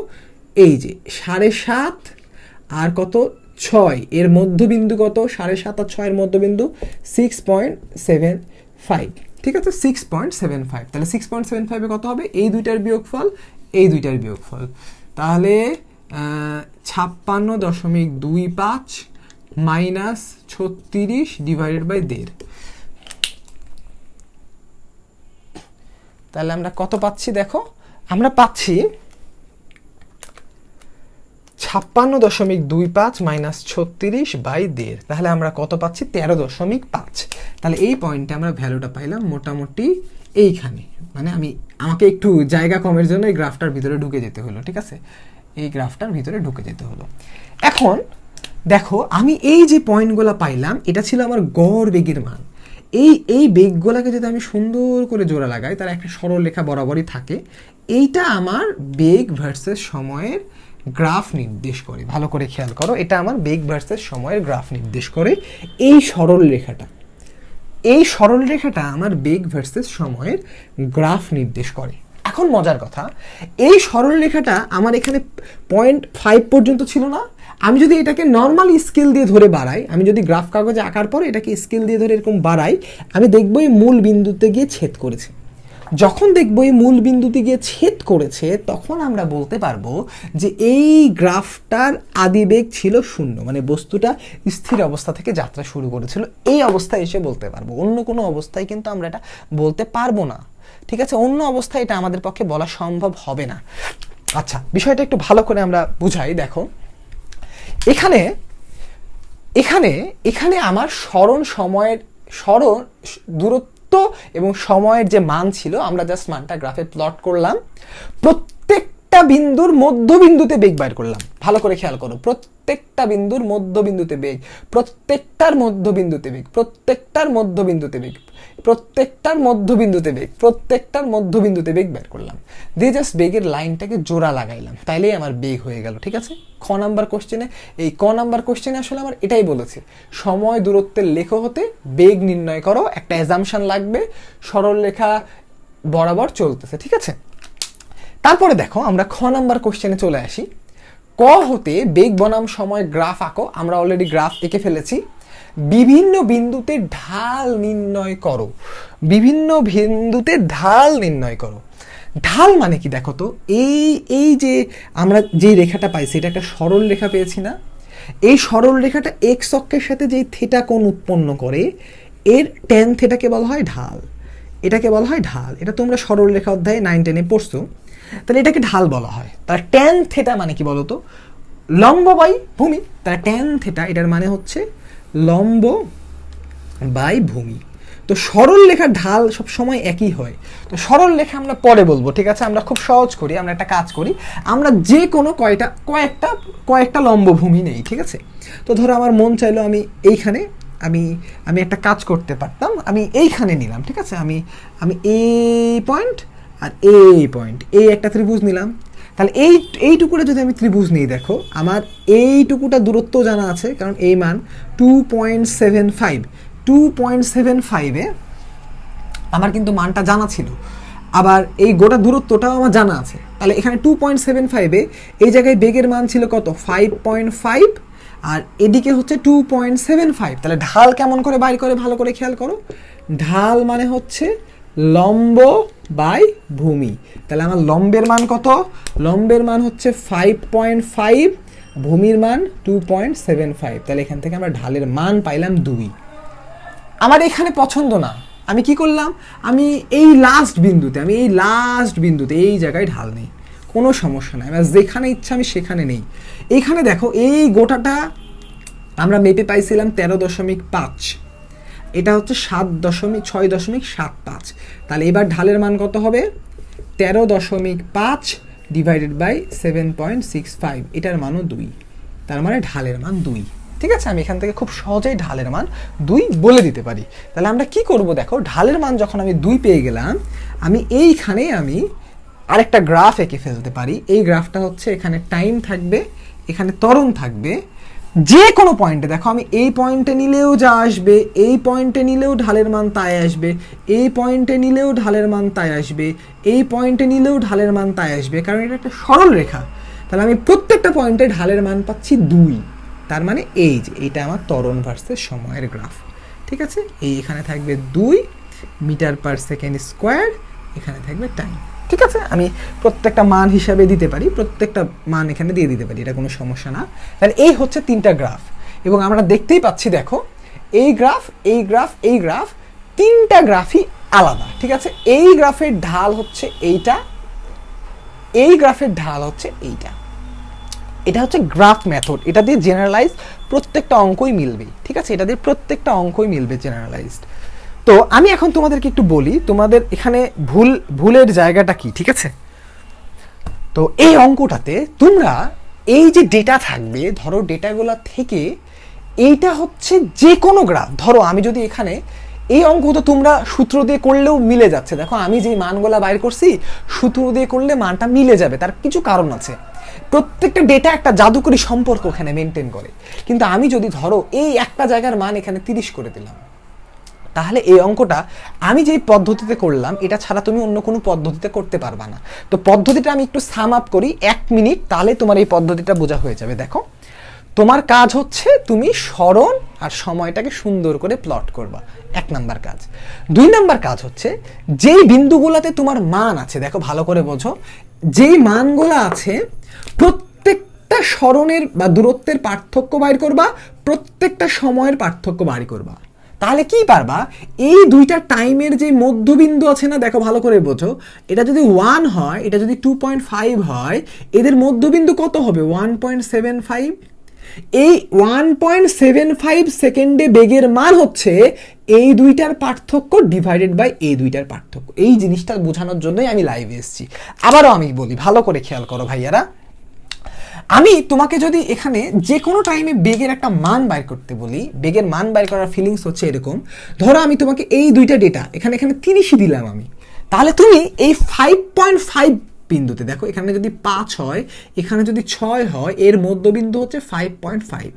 এই যে 7.5 আর কত 6 এর মধ্যবিন্দু কত? 7.5 আর 6 মধ্যবিন্দু 6.75, ঠিক আছে? 6.75। তাহলে 6.75 কত হবে? এই দুইটার বিয়োগফল, এই দুইটার বিয়োগফল, তাহলে 56.25 মাইনাস 36 ডিভাইডেড বাই 1.5। তাহলে আমরা কত পাচ্ছি? দেখো আমরা পাচ্ছি 56.25 মাইনাস 36 বাই 1.5, তাহলে আমরা কত পাচ্ছি? 13.5। তাহলে এই পয়েন্টে আমরা ভ্যালুটা পাইলাম মোটামুটি এইখানে, মানে আমাকে একটু জায়গা কমের জন্য এই গ্রাফটার ভিতরে ঢুকে যেতে হলো, ঠিক আছে? এই গ্রাফটার ভিতরে ঢুকে যেতে হলো। এখন দেখো আমি এই যে পয়েন্টগুলো পাইলাম, এটা ছিল আমার গড় বেগের মান। এই বেগগুলোকে যদি আমি সুন্দর করে জোড়া লাগাই, তার একটা সরল রেখা বরাবরই থাকে। এইটা আমার বেগ ভার্সেস সময়ের গ্রাফ নির্দেশ করে। ভালো করে খেয়াল করো, এটা আমার বেগ ভার্সেস সময়ের গ্রাফ নির্দেশ করে। এই সরল রেখাটা আমার বেগ ভার্সেস সময়ের গ্রাফ নির্দেশ করে। এখন মজার কথা, এই সরল রেখাটা আমার এখানে 0.5 পর্যন্ত ছিল না। আমি যদি এটাকে নর্মাল স্কেল দিয়ে ধরে বাড়াই, আমি যদি গ্রাফ কাগজে আঁকার পরে এটাকে স্কেল দিয়ে ধরে এরকম বাড়াই, আমি দেখবো এই মূল বিন্দুতে গিয়ে ছেদ করেছে। যখন দেখবো এই মূল বিন্দুতে গিয়ে ছেদ করেছে, তখন আমরা বলতে পারবো যে এই গ্রাফটার আদিবেগ ছিল 0, মানে বস্তুটা স্থির অবস্থা থেকে যাত্রা শুরু করেছিল। এই অবস্থায় এসে বলতে পারবো, অন্য কোনো অবস্থায় কিন্তু আমরা এটা বলতে পারবো না, ঠিক আছে? অন্য অবস্থায় এটা আমাদের পক্ষে বলা সম্ভব হবে না। আচ্ছা, বিষয়টা একটু ভালো করে আমরা বুঝাই। দেখো এখানে আমার স্মরণ সময়ের সরণ দূরত্ব এবং সময়ের যে মান ছিল আমরা জাস্ট মানটা গ্রাফে প্লট করলাম, প্রত্যেকটা বিন্দুর মধ্যবিন্দুতে বেগ বাইর করলাম। ভালো করে খেয়াল করো, প্রত্যেকটা বিন্দুর মধ্যবিন্দুতে বেগ, প্রত্যেকটার মধ্যবিন্দুতে বেগ, প্রত্যেকটার মধ্যবিন্দুতে বেগ, প্রত্যেকটার মধ্যবিন্দুতে বেগ, প্রত্যেকটার মধ্যবিন্দুতে বেগ বের করলাম, দিয়ে জাস্ট বেগের লাইনটাকে জোড়া লাগাইলাম, তাইলেই আমার বেগ হয়ে গেল। ঠিক আছে, খ নাম্বার কোশ্চেনে, এই ক নাম্বার কোশ্চেনে আসলে আমার এটাই বলেছে, সময় দূরত্বের লেখ হতে বেগ নির্ণয় করো, একটা অ্যাজাম্পশন লাগবে, সরল রেখা বরাবর চলতেছে। ঠিক আছে, তারপরে দেখো আমরা খ নাম্বার কোশ্চেনে চলে আসি। ক হতে বেগ বনাম সময় গ্রাফ আঁকো। আমরা অলরেডি গ্রাফ এঁকে ফেলেছি। বিভিন্ন বিন্দুতে ঢাল নির্ণয় করো, বিভিন্ন বিন্দুতে ঢাল নির্ণয় করো। ঢাল মানে কি দেখো তো, এই যে আমরা যে রেখাটা পাইছি এটা একটা সরল রেখা পেয়েছি না, এই সরল রেখাটা এক্স অক্ষের সাথে যেই থিটা কোণ উৎপন্ন করে এর ট্যান থিটাকে বলা হয় ঢাল, এটাকে বলা হয় ঢাল। এটা তোমরা সরল রেখা অধ্যায়ে 9-10-এ পড়ছো, তাহলে এটাকে ঢাল বলা হয়। তার ট্যান থিটা মানে কি বলতো, লম্ব বাই ভূমি। তার ট্যান থিটা এটার মানে হচ্ছে লম্ব বাই ভূমি। তো সরল রেখার ঢাল সব সময় একই হয়। তো সরল রেখা আমরা পরে বলবো, ঠিক আছে। আমরা খুব সহজ করি, আমরা একটা কাজ করি, আমরা যে কোনো কয়েকটা লম্ব ভূমি নেই, ঠিক আছে। তো ধরো আমার মন চাইলো আমি এইখানে আমি একটা কাজ করতে পারতাম, আমি এইখানে নিলাম, ঠিক আছে। আমি এই পয়েন্ট আর এই পয়েন্ট, এই একটা ত্রিভুজ নিলাম। তাহলে এইটুকুটা যদি আমি ত্রিভুজ নিই, দেখো আমার এইটুকুটা দূরত্ব জানা আছে, কারণ এই মান 2.75 আমার কিন্তু মানটা জানা ছিল, আবার এই গোটা দূরত্বটাও আমার জানা আছে। তাহলে এখানে 2.75 এই জায়গায় বেগের মান ছিল কত, 5.5, আর এদিকে হচ্ছে 2.75। তাহলে ঢাল কেমন করে বাইর করে ভালো করে খেয়াল করো, ঢাল মানে হচ্ছে লম্ব বাই ভূমি। তাহলে আমার লম্বের মান কত, লম্বের মান হচ্ছে 5.5, ভূমির মান 2.75। তাহলে এখান থেকে আমরা ঢালের মান পাইলাম 2। আমার এখানে পছন্দ না, আমি কি করলাম, আমি এই লাস্ট বিন্দুতে এই জায়গায় ঢাল নেই, কোনো সমস্যা নাই, আমার যেখানে ইচ্ছা আমি সেখানে নেই। এইখানে দেখো এই গোটাটা আমরা মেপে পাইছিলাম 13.5, এটা হচ্ছে 6.75। তাহলে এবার ঢালের মান কত হবে, 13.5 ডিভাইডেড বাই 7.65, এটার মানও 2, তার মানে ঢালের মান 2। ঠিক আছে, আমি এখান থেকে খুব সহজেই ঢালের মান 2 বলে দিতে পারি। তাহলে আমরা কি করব, দেখো ঢালের মান যখন আমি 2 পেয়ে গেলাম, আমি এইখানে আরেকটা গ্রাফ এঁকে ফেলতে পারি। এই গ্রাফটা হচ্ছে, এখানে টাইম থাকবে, এখানে ত্বরণ থাকবে, যে কোনো পয়েন্টে দেখো আমি এই পয়েন্টে নিলেও যা আসবে, এই পয়েন্টে নিলেও ঢালের মান তাই আসবে, এই পয়েন্টে নিলেও ঢালের মান তাই আসবে, এই পয়েন্টে নিলেও ঢালের মান তাই আসবে, কারণ এটা একটা সরল রেখা। তাহলে আমি প্রত্যেকটা পয়েন্টে ঢালের মান পাচ্ছি 2। তার মানে এই যে এইটা আমার ত্বরণ ভার্সেস সময়ের গ্রাফ। ঠিক আছে, এখানে থাকবে 2 মিটার পার সেকেন্ড স্কোয়ার, এখানে থাকবে টাইম। ঠিক আছে, আমি প্রত্যেকটা মান হিসাবে দিতে পারি, প্রত্যেকটা মান এখানে দিয়ে দিতে পারি, এটা কোনো সমস্যা না। তাহলে এই হচ্ছে 3টা গ্রাফ, এবং আমরা দেখতেই পাচ্ছি, দেখো এই গ্রাফ, এই গ্রাফ, এই গ্রাফ, 3টা গ্রাফই আলাদা। ঠিক আছে, এই গ্রাফের ঢাল হচ্ছে এইটা, এই গ্রাফের ঢাল হচ্ছে এইটা। এটা হচ্ছে গ্রাফ মেথড, এটা দিয়ে জেনারেলাইজ প্রত্যেকটা অঙ্কই মিলবে। ঠিক আছে, এটা দিয়ে প্রত্যেকটা অঙ্কই মিলবে জেনারেলাইজড। তো আমি এখন তোমাদেরকে একটু বলি, তোমাদের এখানে ভুলের জায়গাটা কি। ঠিক আছে, তো এই অঙ্কটাতে তোমরা এই যে ডেটা থাকবে, ধরো ডেটাগুলো থেকে এইটা হচ্ছে যে কোনো গ্রাফ। ধরো আমি যদি এখানে এই অঙ্ক তো তোমরা সূত্র দিয়ে করলেও মিলে যাচ্ছে, দেখো আমি যে মানগুলা বাইর করছি সূত্র দিয়ে করলে মানটা মিলে যাবে, তার কিছু কারণ আছে। প্রত্যেকটা ডেটা একটা জাদুকরী সম্পর্ক এখানে মেনটেন করে। কিন্তু আমি যদি ধরো এই একটা জায়গার মান এখানে 30 করে দিলাম, তাহলে এই অঙ্কটা আমি যেই পদ্ধতিতে করলাম এটা ছাড়া তুমি অন্য কোনো পদ্ধতিতে করতে পারবা না। তো পদ্ধতিটা আমি একটু সাম আপ করি 1 মিনিট, তাহলে তোমার এই পদ্ধতিটা বোঝা হয়ে যাবে। দেখো তোমার কাজ হচ্ছে তুমি সরণ আর সময়টাকে সুন্দর করে প্লট করবা, 1 নাম্বার কাজ। 2 নাম্বার কাজ হচ্ছে যেই বিন্দুগুলোতে তোমার মান আছে, দেখো ভালো করে বোঝো, যেই মানগুলো আছে প্রত্যেকটা সরণের বা দূরত্বের পার্থক্য বাইর করবা, প্রত্যেকটা সময়ের পার্থক্য বাইর করবা। তাহলে কি পারবা, এই 2টা টাইমের যে মধ্যবিন্দু আছে না, দেখো ভালো করে বোঝো, এটা যদি 1 হয়, এটা যদি 2.5 হয়, এদের মধ্যবিন্দু কত হবে, 1.75। এই 1.75 সেকেন্ডে বেগের মান হচ্ছে এই দুইটার পার্থক্য ডিভাইডেড বাই এই দুইটার পার্থক্য। এই জিনিসটা বোঝানোর জন্যই আমি লাইভে এসেছি। আবারও আমি বলি, ভালো করে খেয়াল করো ভাইয়ারা, আমি তোমাকে যদি এখানে যে কোনো টাইমে বেগের একটা মান বাইর করতে বলি, বেগের মান বাইর করার ফিলিংস হচ্ছে এরকম, ধরো আমি তোমাকে এই দুইটা ডেটা এখানে 30ই দিলাম আমি, তাহলে তুমি এই 5.5 বিন্দুতে দেখো, এখানে যদি 5 হয়, এখানে যদি 6 হয়, এর মধ্যবিন্দু হচ্ছে 5.5।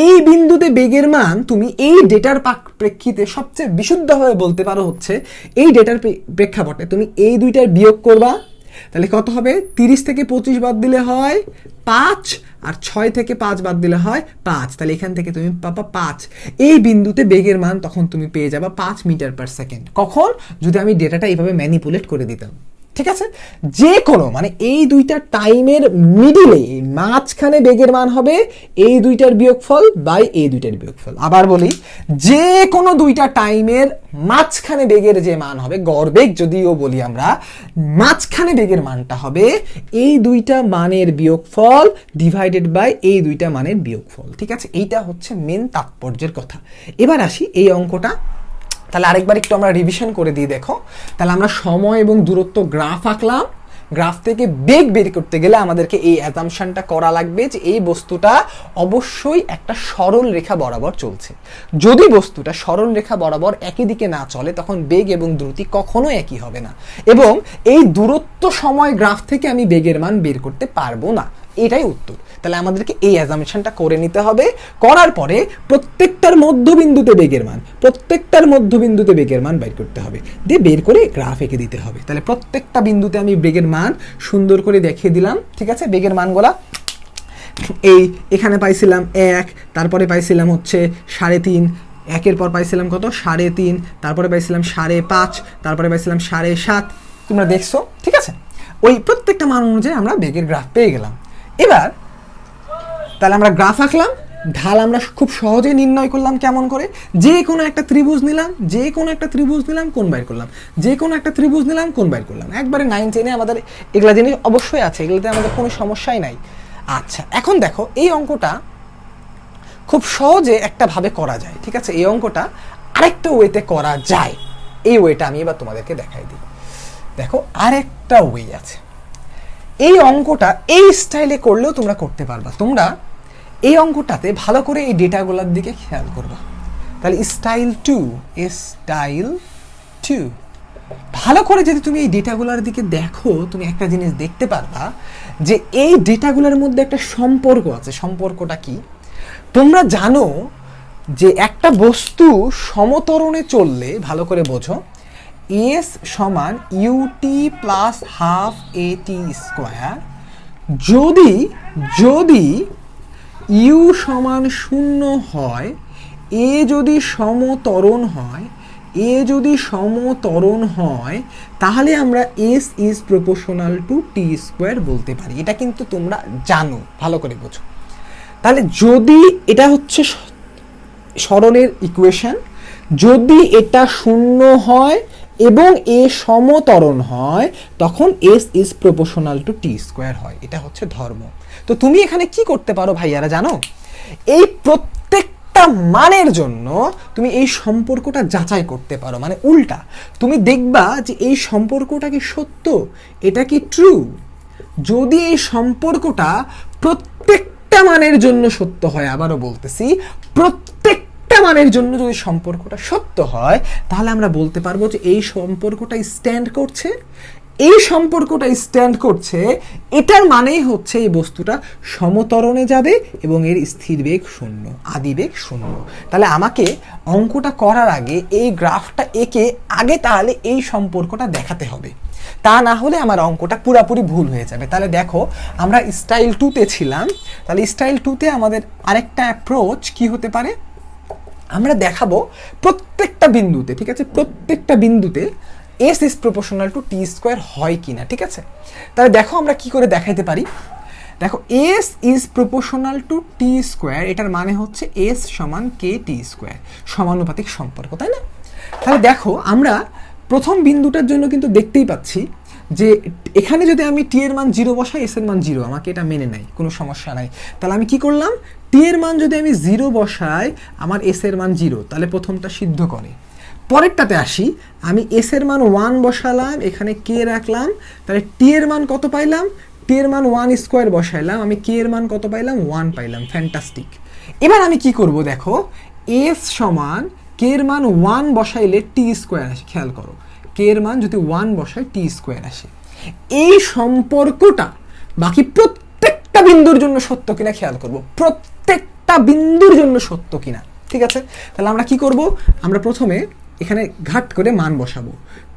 এই বিন্দুতে বেগের মান তুমি এই ডেটার প্রেক্ষিতে সবচেয়ে বিশুদ্ধভাবে বলতে পারো হচ্ছে, এই ডেটার প্রেক্ষাপটে তুমি এই দুইটার বিয়োগ করবা, তাহলে কত হবে? 30 থেকে 25 বাদ দিলে হয় 5, আর 6 থেকে 5 বাদ দিলে হয় 5, তাহলে এখান থেকে তুমি পাবা 5। এই বিন্দুতে বেগের মান তখন তুমি পেয়ে যাবা 5 মিটার পার সেকেন্ড। কখন? যদি আমি ডেটাটা এইভাবে ম্যানিপুলেট করে দিতাম, ঠিক আছে? যে কোনো মানে এই দুইটা টাইমের মিডিলে মাঝখানে বেগের মান হবে এই দুইটার বিয়োগফল বাই এই দুইটার বিয়োগফল। আবার বলি, যে কোনো দুইটা টাইমের মাঝখানে বেগের যে মান হবে, গড় বেগ যদিও বলি আমরা, মাঝখানে বেগের মানটা হবে এই দুইটা মানের বিয়োগফল ডিভাইডেড বাই এই দুইটা মানের বিয়োগফল, ঠিক আছে? এইটা হচ্ছে মেন তাৎপর্যের কথা। এবার আসি এই অঙ্কটা, তাহলে আরেকবার একটু আমরা রিভিশন করে দিই। দেখো, তাহলে আমরা সময় এবং দূরত্ব গ্রাফ আঁকলাম। গ্রাফ থেকে বেগ বের করতে গেলে আমাদেরকে এই অ্যাজাম্পশনটা করা লাগবে যে এই বস্তুটা অবশ্যই একটা সরল রেখা বরাবর চলছে। যদি বস্তুটা সরল রেখা বরাবর একই দিকে না চলে, তখন বেগ এবং দ্রুতি কখনো একই হবে না, এবং এই দূরত্ব সময় গ্রাফ থেকে আমি বেগের মান বের করতে পারবো না। এটাই উত্তর। তাহলে আমাদেরকে এই অ্যাজাম্পশনটা করে নিতে হবে। করার পরে প্রত্যেকটার মধ্যবিন্দুতে বেগের মান, প্রত্যেকটার মধ্যবিন্দুতে বেগের মান বের করতে হবে, দিয়ে বের করে গ্রাফ এঁকে দিতে হবে। তাহলে প্রত্যেকটা বিন্দুতে আমি বেগের মান সুন্দর করে দেখিয়ে দিলাম, ঠিক আছে? বেগের মানগুলা এই এখানে পাইছিলাম 1, তারপরে পাইছিলাম হচ্ছে 3.5, একের পর পাইছিলাম কত 3.5, তারপরে পাইছিলাম 5.5, তারপরে পাইছিলাম 7.5। তোমরা দেখছো, ঠিক আছে? ওই প্রত্যেকটা মান অনুযায়ী আমরা বেগের গ্রাফ পেয়ে গেলাম। এবার তাহলে আমরা গ্রাফ আঁকলাম, ঢাল আমরা খুব সহজেই নির্ণয় করলাম। কেমন করে? যে কোনো একটা ত্রিভুজ নিলাম, যে কোনো একটা ত্রিভুজ নিলাম, কোণ বাইর করলাম, যে কোনো একটা ত্রিভুজ নিলাম, কোণ বাইর করলাম। একবারে 9 10-এ আমাদের এগুলা জিনিস অবশ্যই আছে, এগুলোতে আমাদের কোনো সমস্যাই নাই। আচ্ছা, এখন দেখো এই অঙ্কটা খুব সহজে একটা ভাবে করা যায়, ঠিক আছে? এই অঙ্কটা আরেকটা ওয়েতে করা যায়। এই ওয়েটা আমি এবার তোমাদেরকে দেখাই দিই। দেখো, আরেকটা ওয়ে আছে। এই অঙ্কটা এই স্টাইলে করলেও তোমরা করতে পারবা। তোমরা এই অঙ্কটাতে ভালো করে এই ডেটাগুলোর দিকে খেয়াল করবা। তাহলে স্টাইল 2 ভালো করে যদি তুমি এই ডেটাগুলোর দিকে দেখো, তুমি একটা জিনিস দেখতে পারবা যে এই ডেটাগুলোর মধ্যে একটা সম্পর্ক আছে। সম্পর্কটা কি? তোমরা জানো যে একটা বস্তু সমতরণে চললে, ভালো করে বোঝো, এস সমান ইউটি প্লাস হাফ এটি স্কোয়ার, যদি ইউ সমান 0 হয়, এ যদি সমতরণ হয়, তাহলে আমরা S is proportional to T square বলতে পারি। এটা কিন্তু তোমরা জানো, ভালো করে বোঝো। তাহলে যদি এটা হচ্ছে সরণের ইকুয়েশন, যদি এটা 0 হয় এবং এ সমতরণ হয়, তখন S is proportional to T square হয়। এটা হচ্ছে ধর্ম। তো তুমি এখানে কি করতে পারো ভাইয়ারা জানো? এই প্রত্যেকটা মানের জন্য তুমি এই সম্পর্কটা যাচাই করতে পারো, মানে উল্টা। তুমি দেখবা যে এই সম্পর্কটা কি সত্য, এটা কি ট্রু। যদি এই সম্পর্কটা প্রত্যেকটা মানের জন্য সত্য হয়, আবারও বলতেছি, প্রত্যেকটা মানের জন্য যদি সম্পর্কটা সত্য হয়, তাহলে আমরা বলতে পারবো যে এই সম্পর্কটা স্ট্যান্ড করছে। এই সম্পর্কটা স্ট্যান্ড করছে, এটার মানেই হচ্ছে এই বস্তুটা সমতরণে যাবে এবং এর স্থির বেগ 0, আদি বেগ 0। তাহলে আমাকে অঙ্কটা করার আগে এই গ্রাফটা এঁকে আগে তাহলে এই সম্পর্কটা দেখাতে হবে, তা না হলে আমার অঙ্কটা পুরাপুরি ভুল হয়ে যাবে। তাহলে দেখো, আমরা স্টাইল 2-তে ছিলাম। তাহলে স্টাইল 2-তে আমাদের আরেকটা অ্যাপ্রোচ কি হতে পারে? আমরা দেখাবো প্রত্যেকটা বিন্দুতে, ঠিক আছে, প্রত্যেকটা বিন্দুতে S is proportional to T square হয় কিনা, ঠিক আছে? তাহলে দেখো আমরা কি করে দেখাইতে পারি। দেখো, S is proportional to T square, এটার মানে হচ্ছে এস সমান কে টি স্কোয়ার, সমানুপাতিক সম্পর্ক, তাই না? তাহলে দেখো, আমরা প্রথম বিন্দুটার জন্য কিন্তু দেখতেই পাচ্ছি যে এখানে যদি আমি টি এর মান 0 বসাই, এস এর মান 0, আমাকে এটা মেনে নেয়, কোনো সমস্যা নাই। তাহলে আমি কি করলাম, টি এর মান যদি আমি 0 বসাই, আমার এস এর মান 0, তাহলে প্রথমটা সিদ্ধ করে। পরেরটাতে আসি, আমি এস এর মান 1 বসালাম, এখানে কে রাখলাম, তাহলে টি এর মান কত পাইলাম, টি এর মান 1 স্কোয়ার বসাইলাম, আমি কে এর মান কত পাইলাম, 1 পাইলাম। ফ্যান্টাস্টিক। এবার আমি কি করব দেখো, এস সমান কে এর মান 1 বসাইলে টি স্কোয়ার আসে, খেয়াল করো, কে এর মান যদি 1 বসায় টি স্কোয়ার আসে। এই সম্পর্কটা বাকি প্রত্যেকটা বিন্দুর জন্য সত্য কিনা খেয়াল করব, প্রত্যেকটা বিন্দুর জন্য সত্য কিনা, ঠিক আছে? তাহলে আমরা কি করব, আমরা প্রথমে এখানে ঘাট করে মান বসাবো।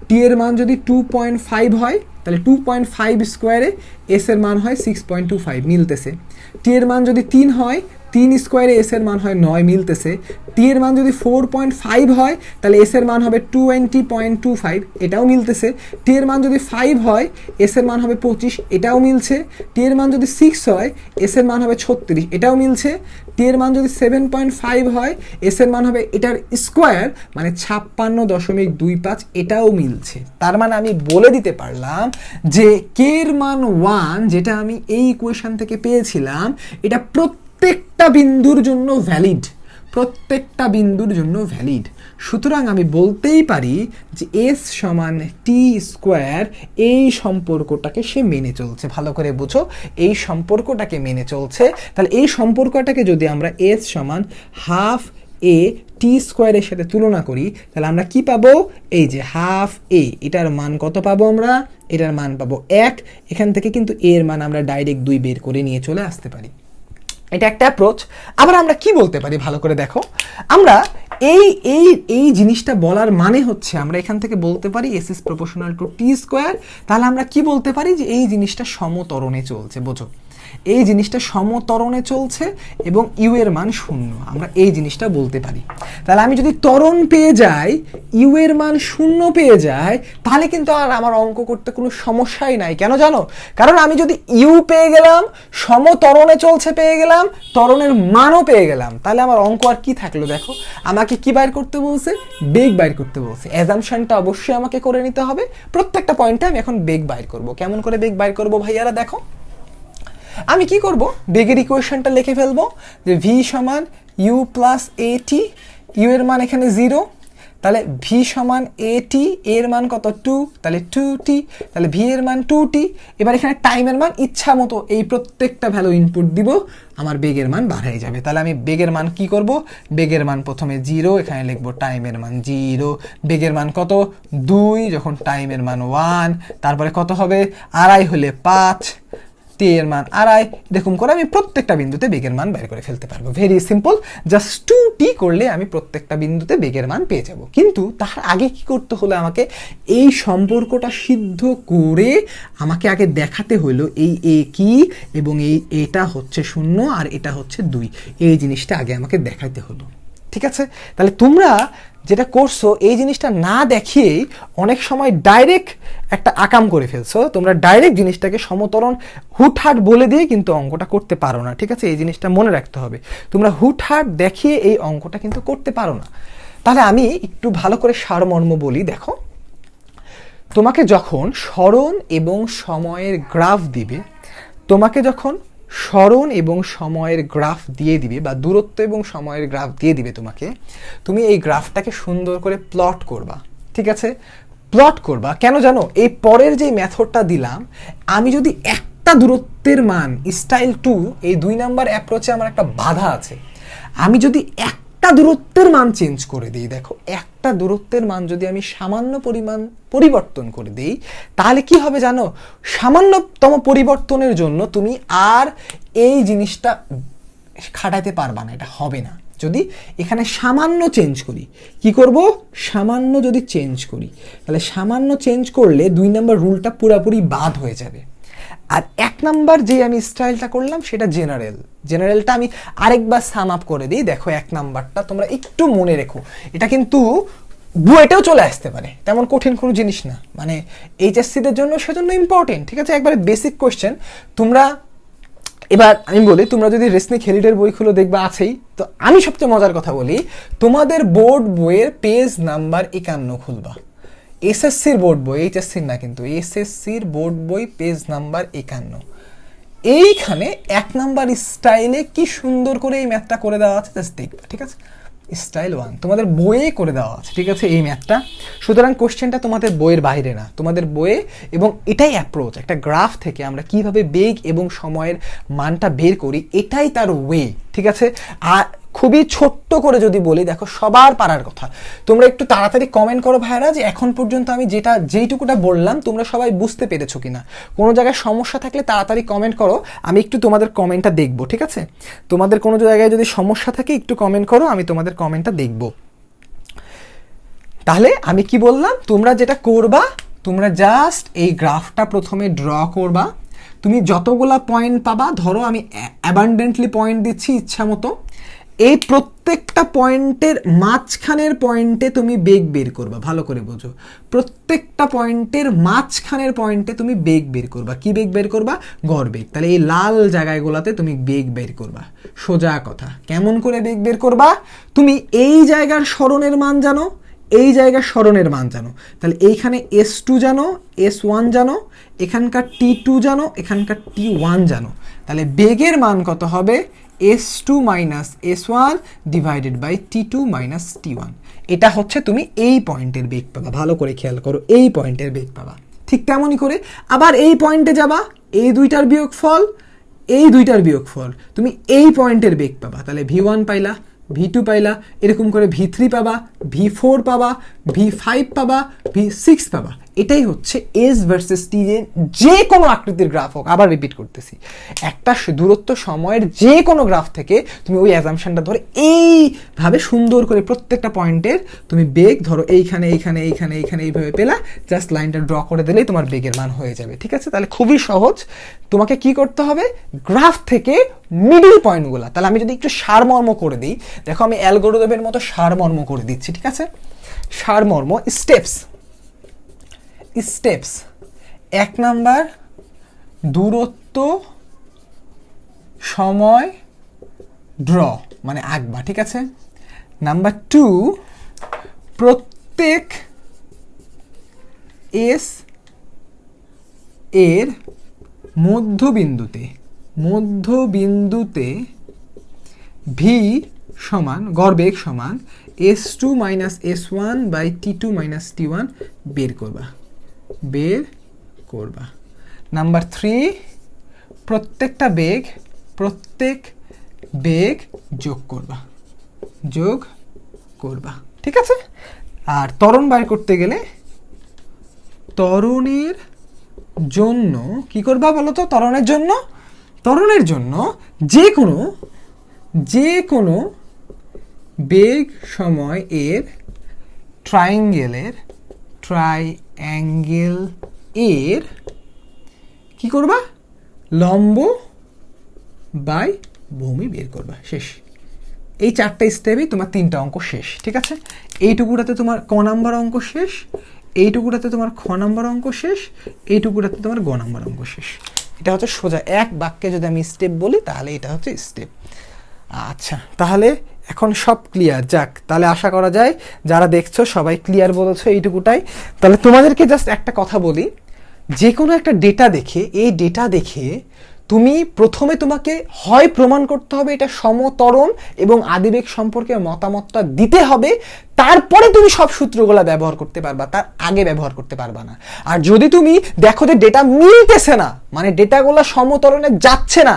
টি এর মান যদি 2.5 হয়, তাহলে 2.5 স্কোয়ারে এস এর মান হয় 6.25, মিলতেছে। টি এর মান যদি 3 হয়, 3 স্কোয়ারে এস এর মান হয় 9, মিলতেছে। টি এর মান যদি 4.5 হয়, তাহলে এস এর মান হবে 20.25, এটাও মিলতেছে। টি এর মান যদি 5 হয়, এস এর মান হবে 25, এটাও মিলছে। টি এর মান যদি 6 হয়, এস এর মান হবে 36, এটাও মিলছে। টি এর মান যদি 7.5 হয়, এস এর মান হবে এটার স্কোয়ার মানে 56.25, এটাও মিলছে। তার মানে আমি বলে দিতে পারলাম যে কে এর মান 1, যেটা আমি এই ইকুয়েশন থেকে পেয়েছিলাম, এটা প্রত্যেকটা বিন্দুর জন্য ভ্যালিড, প্রত্যেকটা বিন্দুর জন্য ভ্যালিড। সুতরাং আমি বলতেই পারি যে এস সমান টি স্কোয়ার, এই সম্পর্কটাকে সে মেনে চলছে। ভালো করে বুঝো, এই সম্পর্কটাকে মেনে চলছে। তাহলে এই সম্পর্কটাকে যদি আমরা এস সমান হাফ এ টি স্কোয়ারের সাথে তুলনা করি, তাহলে আমরা কি পাবো, এই যে হাফ এ, এটার মান কত পাবো আমরা, এটার মান পাবো 1। এখান থেকে কিন্তু এর মান আমরা ডাইরেক্ট 2 বের করে নিয়ে চলে আসতে পারি। এটা একটা অ্যাপ্রোচ। আবার আমরা কি বলতে পারি, ভালো করে দেখো, আমরা এই এই এই জিনিসটা বলার মানে হচ্ছে আমরা এখান থেকে বলতে পারি S is proportional to T square. তাহলে আমরা কি বলতে পারি যে এই জিনিসটা সমত্বরণে চলছে। বোঝো, এই জিনিসটা সমত্বরণে চলছে এবং ইউ এর মান 0, আমরা এই জিনিসটা বলতে পারি। তাহলে আমি যদি ত্বরণ পেয়ে যাই, ইউ এর মান 0 পেয়ে যাই, তাহলে কিন্তু আর আমার অঙ্ক করতে কোনো সমস্যাই নাই। কেন জানো? কারণ আমি যদি ইউ পেয়ে গেলাম, সমত্বরণে চলছে পেয়ে গেলাম, ত্বরণের মানও পেয়ে গেলাম, তাহলে আমার অঙ্ক আর কি থাকলো? দেখো, আমাকে কি বাইর করতে বলছে, বেগ বাইর করতে বলছে। অ্যাজাম্পশনটা অবশ্যই আমাকে করে নিতে হবে। প্রত্যেকটা পয়েন্টে আমি এখন বেগ বাইর করব। কেমন করে বেগ বাইর করব ভাইয়ারা? দেখো, আমি কি করব, বেগের ইকুয়েশনটা লিখে ফেলবো যে ভি সমান U plus A T, U এর মান এখানে 0, তাহলে ভি সমান এ টি, এর মান কত 2, তাহলে 2t, তাহলে ভি এর মান 2t। এবার এখানে টাইমের মান ইচ্ছা মতো এই প্রত্যেকটা ভ্যালু ইনপুট দিব, আমার বেগের মান বাড়াই যাবে। তাহলে আমি বেগের মান কি করব, বেগের মান প্রথমে 0, এখানে লিখবো টাইমের মান 0, বেগের মান কত 2, যখন টাইমের মান 1, তারপরে কত হবে, আড়াই হলে 5, টি এর মান আড়াই, এরকম করে আমি প্রত্যেকটা বিন্দুতে বেগের মান বের করে ফেলতে পারবো। ভেরি সিম্পল, জাস্ট 2t করলে আমি প্রত্যেকটা বিন্দুতে বেগের মান পেয়ে যাব। কিন্তু তার আগে কি করতে হলো, আমাকে এই সম্পর্কটা সিদ্ধ করে আমাকে আগে দেখাতে হলো এই এ কি এবং এটা হচ্ছে 0 আর এটা হচ্ছে 2, এই জিনিসটা আগে আমাকে দেখাতে হলো। ঠিক আছে? তাহলে তোমরা যেটা করছো, এই জিনিসটা না দেখিয়েই অনেক সময় ডাইরেক্ট একটা আকাম করে ফেলছো। তোমরা ডাইরেক্ট জিনিসটাকে সমতরণ হুটহাট বলে দিয়ে কিন্তু অঙ্কটা করতে পারো না। ঠিক আছে? এই জিনিসটা মনে রাখতে হবে, তোমরা হুটহাট দেখিয়ে এই অঙ্কটা কিন্তু করতে পারো না। তাহলে আমি একটু ভালো করে সারমর্ম বলি। দেখো, তোমাকে যখন সরণ এবং সময়ের গ্রাফ দিবে, তোমাকে যখন সরণ এবং সময়ের গ্রাফ দিয়ে দিবে বা দূরত্ব এবং সময়ের গ্রাফ দিয়ে দিবে তোমাকে, তুমি এই গ্রাফটাকে সুন্দর করে প্লট করবা। ঠিক আছে? প্লট করবা কেন জানো? এই পরের যে মেথডটা দিলাম, আমি যদি একটা দূরত্বের মান স্টাইল 2, এই 2 নাম্বার অ্যাপ্রোচে আমার একটা বাধা আছে। আমি যদি একটা দূরত্বের মান চেঞ্জ করে দিই, দেখো, একটা দূরত্বের মান যদি আমি সামান্য পরিমাণ পরিবর্তন করে দিই, তাহলে কি হবে জানো? সামান্যতম পরিবর্তনের জন্য তুমি আর এই জিনিসটা খাটাইতে পারবা না, এটা হবে না। যদি এখানে সামান্য চেঞ্জ করি, কি করব, সামান্য যদি চেঞ্জ করি, তাহলে সামান্য চেঞ্জ করলে 2 নাম্বার রুলটা পুরোপুরি বাদ হয়ে যাবে। আর 1 নাম্বার যে আমি স্টাইলটা করলাম সেটা জেনারেলটা আমি আরেকবার সাম আপ করে দিই। দেখো, 1 নাম্বারটা তোমরা একটু মনে রেখো, এটা কিন্তু বুয়েটেও চলে আসতে পারে, তেমন কঠিন কোনো জিনিস না, মানে এইচএসসিদের জন্য সেজন্য ইম্পর্টেন্ট। ঠিক আছে? একবারে বেসিক কোয়েশ্চেন। তোমরা এবার আমি বলি, তোমরা যদি রেসনিক হেলিডের বইগুলো দেখবা আছেই, তো আমি সবচেয়ে মজার কথা বলি, তোমাদের বোর্ড বইয়ের পেজ নাম্বার 51 খুলবা। এসএসসির বোর্ড বই, এইচএসসির না কিন্তু, এসএসসির বোর্ড বই পেজ নাম্বার 51, এইখানে 1 নাম্বার স্টাইলে কি সুন্দর করে এই ম্যাথটা করে দেওয়া আছে, জাস্ট দেখবা, ঠিক আছে? স্টাইল 1 তোমাদের বইয়ে করে দেওয়া আছে, ঠিক আছে, এই ম্যাথটা। সুতরাং কোশ্চেনটা তোমাদের বইয়ের বাইরে না, তোমাদের বইয়ে, এবং এটাই অ্যাপ্রোচ, একটা গ্রাফ থেকে আমরা কিভাবে বেগ এবং সময়ের মানটা বের করি, এটাই তার ওয়ে, ঠিক আছে? আর খুবই ছোট্ট করে যদি বলি, দেখো সবার পারার কথা, তোমরা একটু তাড়াতাড়ি কমেন্ট করো ভাইরা যে এখন পর্যন্ত আমি যেইটুকুটা বললাম তোমরা সবাই বুঝতে পেরেছো কিনা। কোনো জায়গায় সমস্যা থাকলে তাড়াতাড়ি কমেন্ট করো, আমি একটু তোমাদের কমেন্টটা দেখবো, ঠিক আছে? তোমাদের কোনো জায়গায় যদি সমস্যা থাকে একটু কমেন্ট করো, আমি তোমাদের কমেন্টটা দেখবো। তাহলে আমি কি বললাম, তোমরা যেটা করবা, তোমরা জাস্ট এই গ্রাফটা প্রথমে ড্র করবা। তুমি যতগুলা পয়েন্ট পাবা, ধরো আমি অ্যাবান্ডেন্টলি পয়েন্ট দিচ্ছি ইচ্ছা মতো, এই প্রত্যেকটা পয়েন্টের মাঝখানের পয়েন্টে তুমি বেগ বের করবা, ভালো করে বোঝো, প্রত্যেকটা পয়েন্টের মাঝখানের পয়েন্টে তুমি বেগ বের করবা। কি বেগ বের করবা? গড় বেগ। তাহলে এই লাল জায়গাগুলোতে তুমি বেগ বের করবা, সোজা কথা। কেমন করে বেগ বের করবা? তুমি এই জায়গার সরণের মান জানো, এই জায়গার সরণের মান জানো, তাহলে এইখানে S2 জানো, S1 জানো, এখানকার T2 জানো, এখানকার T1 জানো, তাহলে বেগের মান কত হবে? S2 minus S1 divided by T2 minus T1। এটা হচ্ছে তুমি এই পয়েন্টের বেগ পাবা, ভালো করে খেয়াল করো, এই পয়েন্টের বেগ পাবা। ঠিক তেমনই করে আবার এই পয়েন্টে যাবা, এই দুইটার বিয়োগফল, এই দুইটার বিয়োগফল, তুমি এই পয়েন্টের বেগ পাবা। তাহলে V1 পাইলা, V2 পাইলা, এরকম করে V3 পাবা, V4 পাবা, V5 পাবা, V6 পাবা। এটাই হচ্ছে এস ভার্সেস টি, যে কোনো আকৃতির গ্রাফ হোক, আবার রিপিট করতেছি, একটা দূরত্ব সময়ের যে কোনো গ্রাফ থেকে তুমি ওই অ্যাজাম্পশনটা ধরে এইভাবে সুন্দর করে প্রত্যেকটা পয়েন্টের তুমি বেগ ধরো, এইখানে এইখানে এইখানে এইখানে এইভাবে পেলা, জাস্ট লাইনটা ড্র করে দিলেই তোমার বেগের মান হয়ে যাবে, ঠিক আছে? তাহলে খুবই সহজ। তোমাকে কি করতে হবে? গ্রাফ থেকে মিডল পয়েন্টগুলো, তাহলে আমি যদি একটু সারমর্ম করে দিই, দেখো আমি অ্যালগরিদমের মতো সারমর্ম করে দিচ্ছি, ঠিক আছে? সারমর্ম, স্টেপস। 1 নাম্বার দূরত্ব সময় ড্র, মানে আঁকবা, ঠিক আছে? নাম্বার 2, প্রত্যেক এস এর মধ্যবিন্দুতে ভি সমান, গড়বেগ সমান S2 minus S1 by T2 minus T1 বের করবা। নাম্বার 3, প্রত্যেক বেগ যোগ করবা, ঠিক আছে? আর ত্বরণ বাইর করতে গেলে ত্বরণের জন্য কি করবা বলো তো? ত্বরণের জন্য যে কোনো বেগ সময় এর ট্রাইঅ্যাঙ্গেল এর কি করবা? লম্ব বাই ভূমি বের করবা। শেষ। এই 4টা স্টেপে তোমার 3টা অঙ্ক শেষ, ঠিক আছে? এইটুকুটাতে তোমার ক নাম্বার অঙ্ক শেষ, এইটুকুটাতে তোমার খ নাম্বার অঙ্ক শেষ, এইটুকুটাতে তোমার গ নাম্বার অঙ্ক শেষ। এটা হচ্ছে সোজা এক বাক্যে যদি আমি স্টেপ বলি তাহলে এটা হচ্ছে স্টেপ। আচ্ছা, তাহলে এখন সব ক্লিয়ার। যাক, তাহলে আশা করা যায় যারা দেখছো সবাই ক্লিয়ার বলেছো এইটুকুটাই। তাহলে তোমাদেরকে জাস্ট একটা কথা বলি, যে কোনো একটা ডেটা দেখে, এই ডেটা দেখে তুমি প্রথমে তোমাকে হয় প্রমাণ করতে হবে এটা সমত্বরণ এবং আদিবেগ সম্পর্কে মতামতটা দিতে হবে, তারপরে তুমি সব সূত্রগুলো ব্যবহার করতে পারবা, তার আগে ব্যবহার করতে পারবা না। আর যদি তুমি দেখো যে ডেটা মিলতেছে না, মানে ডেটাগুলো সমত্বরণে যাচ্ছে না,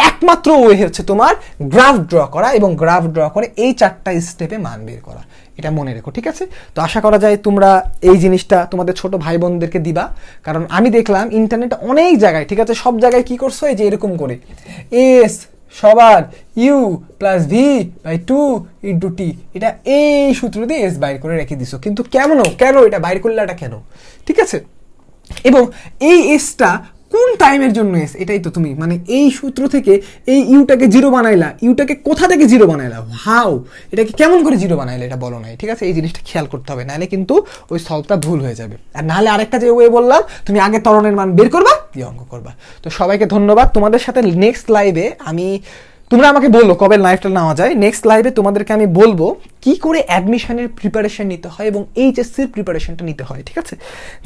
একমাত্র ওয়ে হচ্ছে তোমার গ্রাফ ড্র করা, এবং গ্রাফ ড্র করে এই 4টা স্টেপে মান বের করা। এটা মনে রেখো, ঠিক আছে? তো আশা করা যায় তোমরা এই জিনিসটা তোমাদের ছোট ভাই বোনদেরকে দিবা, কারণ আমি দেখলাম ইন্টারনেটে অনেক জায়গায়, ঠিক আছে, সব জায়গায় কি করছো, এই যে এরকম করে এস সবার U plus V by 2 into T, এটা এই সূত্র দিয়ে এস বাইর করে রেখে দিছো। কিন্তু কেন এটা বাইর করলে এটা কেন, ঠিক আছে? এবং এই এসটা কোন টাইমের জন্য এস, এটাই তো তুমি মানে এই সূত্র থেকে এই ইউটাকে 0 বানাইলা, ইউটাকে কোথা থেকে 0 বানাইলা, হাউ, এটাকে কেমন করে 0 বানাইলা, এটা বলো নাই, ঠিক আছে? এই জিনিসটা খেয়াল করতে হবে, নাহলে কিন্তু ওই সলভটা ভুল হয়ে যাবে। আর নাহলে আরেকটা যে ওয়ে বললাম, তুমি আগে ত্বরণের মান বের করবা দিয়ে অঙ্ক করবা। তো সবাইকে ধন্যবাদ। তোমাদের সাথে নেক্সট লাইভে আমি তোমরা আমাকে বললো কবে লাইভটা নেওয়া যায়। নেক্সট লাইভে তোমাদেরকে আমি বলবো কি করে অ্যাডমিশনের প্রিপারেশন নিতে হয় এবং এইচএসসির প্রিপারেশনটা নিতে হয়, ঠিক আছে?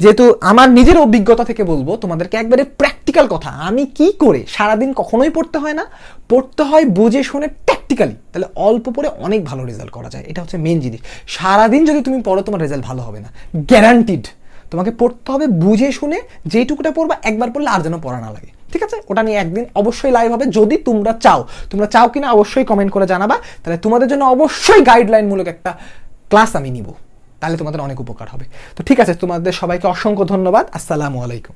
যেহেতু আমার নিজের অভিজ্ঞতা থেকে বলবো তোমাদেরকে একবারে প্র্যাকটিক্যাল কথা, আমি কি করে সারাদিন কখনোই পড়তে হয় না, পড়তে হয় বুঝে শুনে ট্যাকটিক্যালি, তাহলে অল্প পড়ে অনেক ভালো রেজাল্ট করা যায়। এটা হচ্ছে মেন জিনিস। সারাদিন যদি তুমি পড়ো তোমার রেজাল্ট ভালো হবে না, গ্যারান্টিড। তোমাকে পড়তে হবে বুঝে শুনে, যেইটুকুটা পড়বা একবার পড়লে আর যেন পড়া না লাগে, ঠিক আছে? ওটা নিয়ে একদিন অবশ্যই লাইভ হবে যদি তোমরা চাও। তোমরা চাও কিনা অবশ্যই কমেন্ট করে জানাবা, তাহলে তোমাদের জন্য অবশ্যই গাইডলাইনমূলক একটা ক্লাস আমি নিব, তাহলে তোমাদের অনেক উপকার হবে। তো ঠিক আছে, তোমাদের সবাইকে অসংখ্য ধন্যবাদ। আসসালামু আলাইকুম।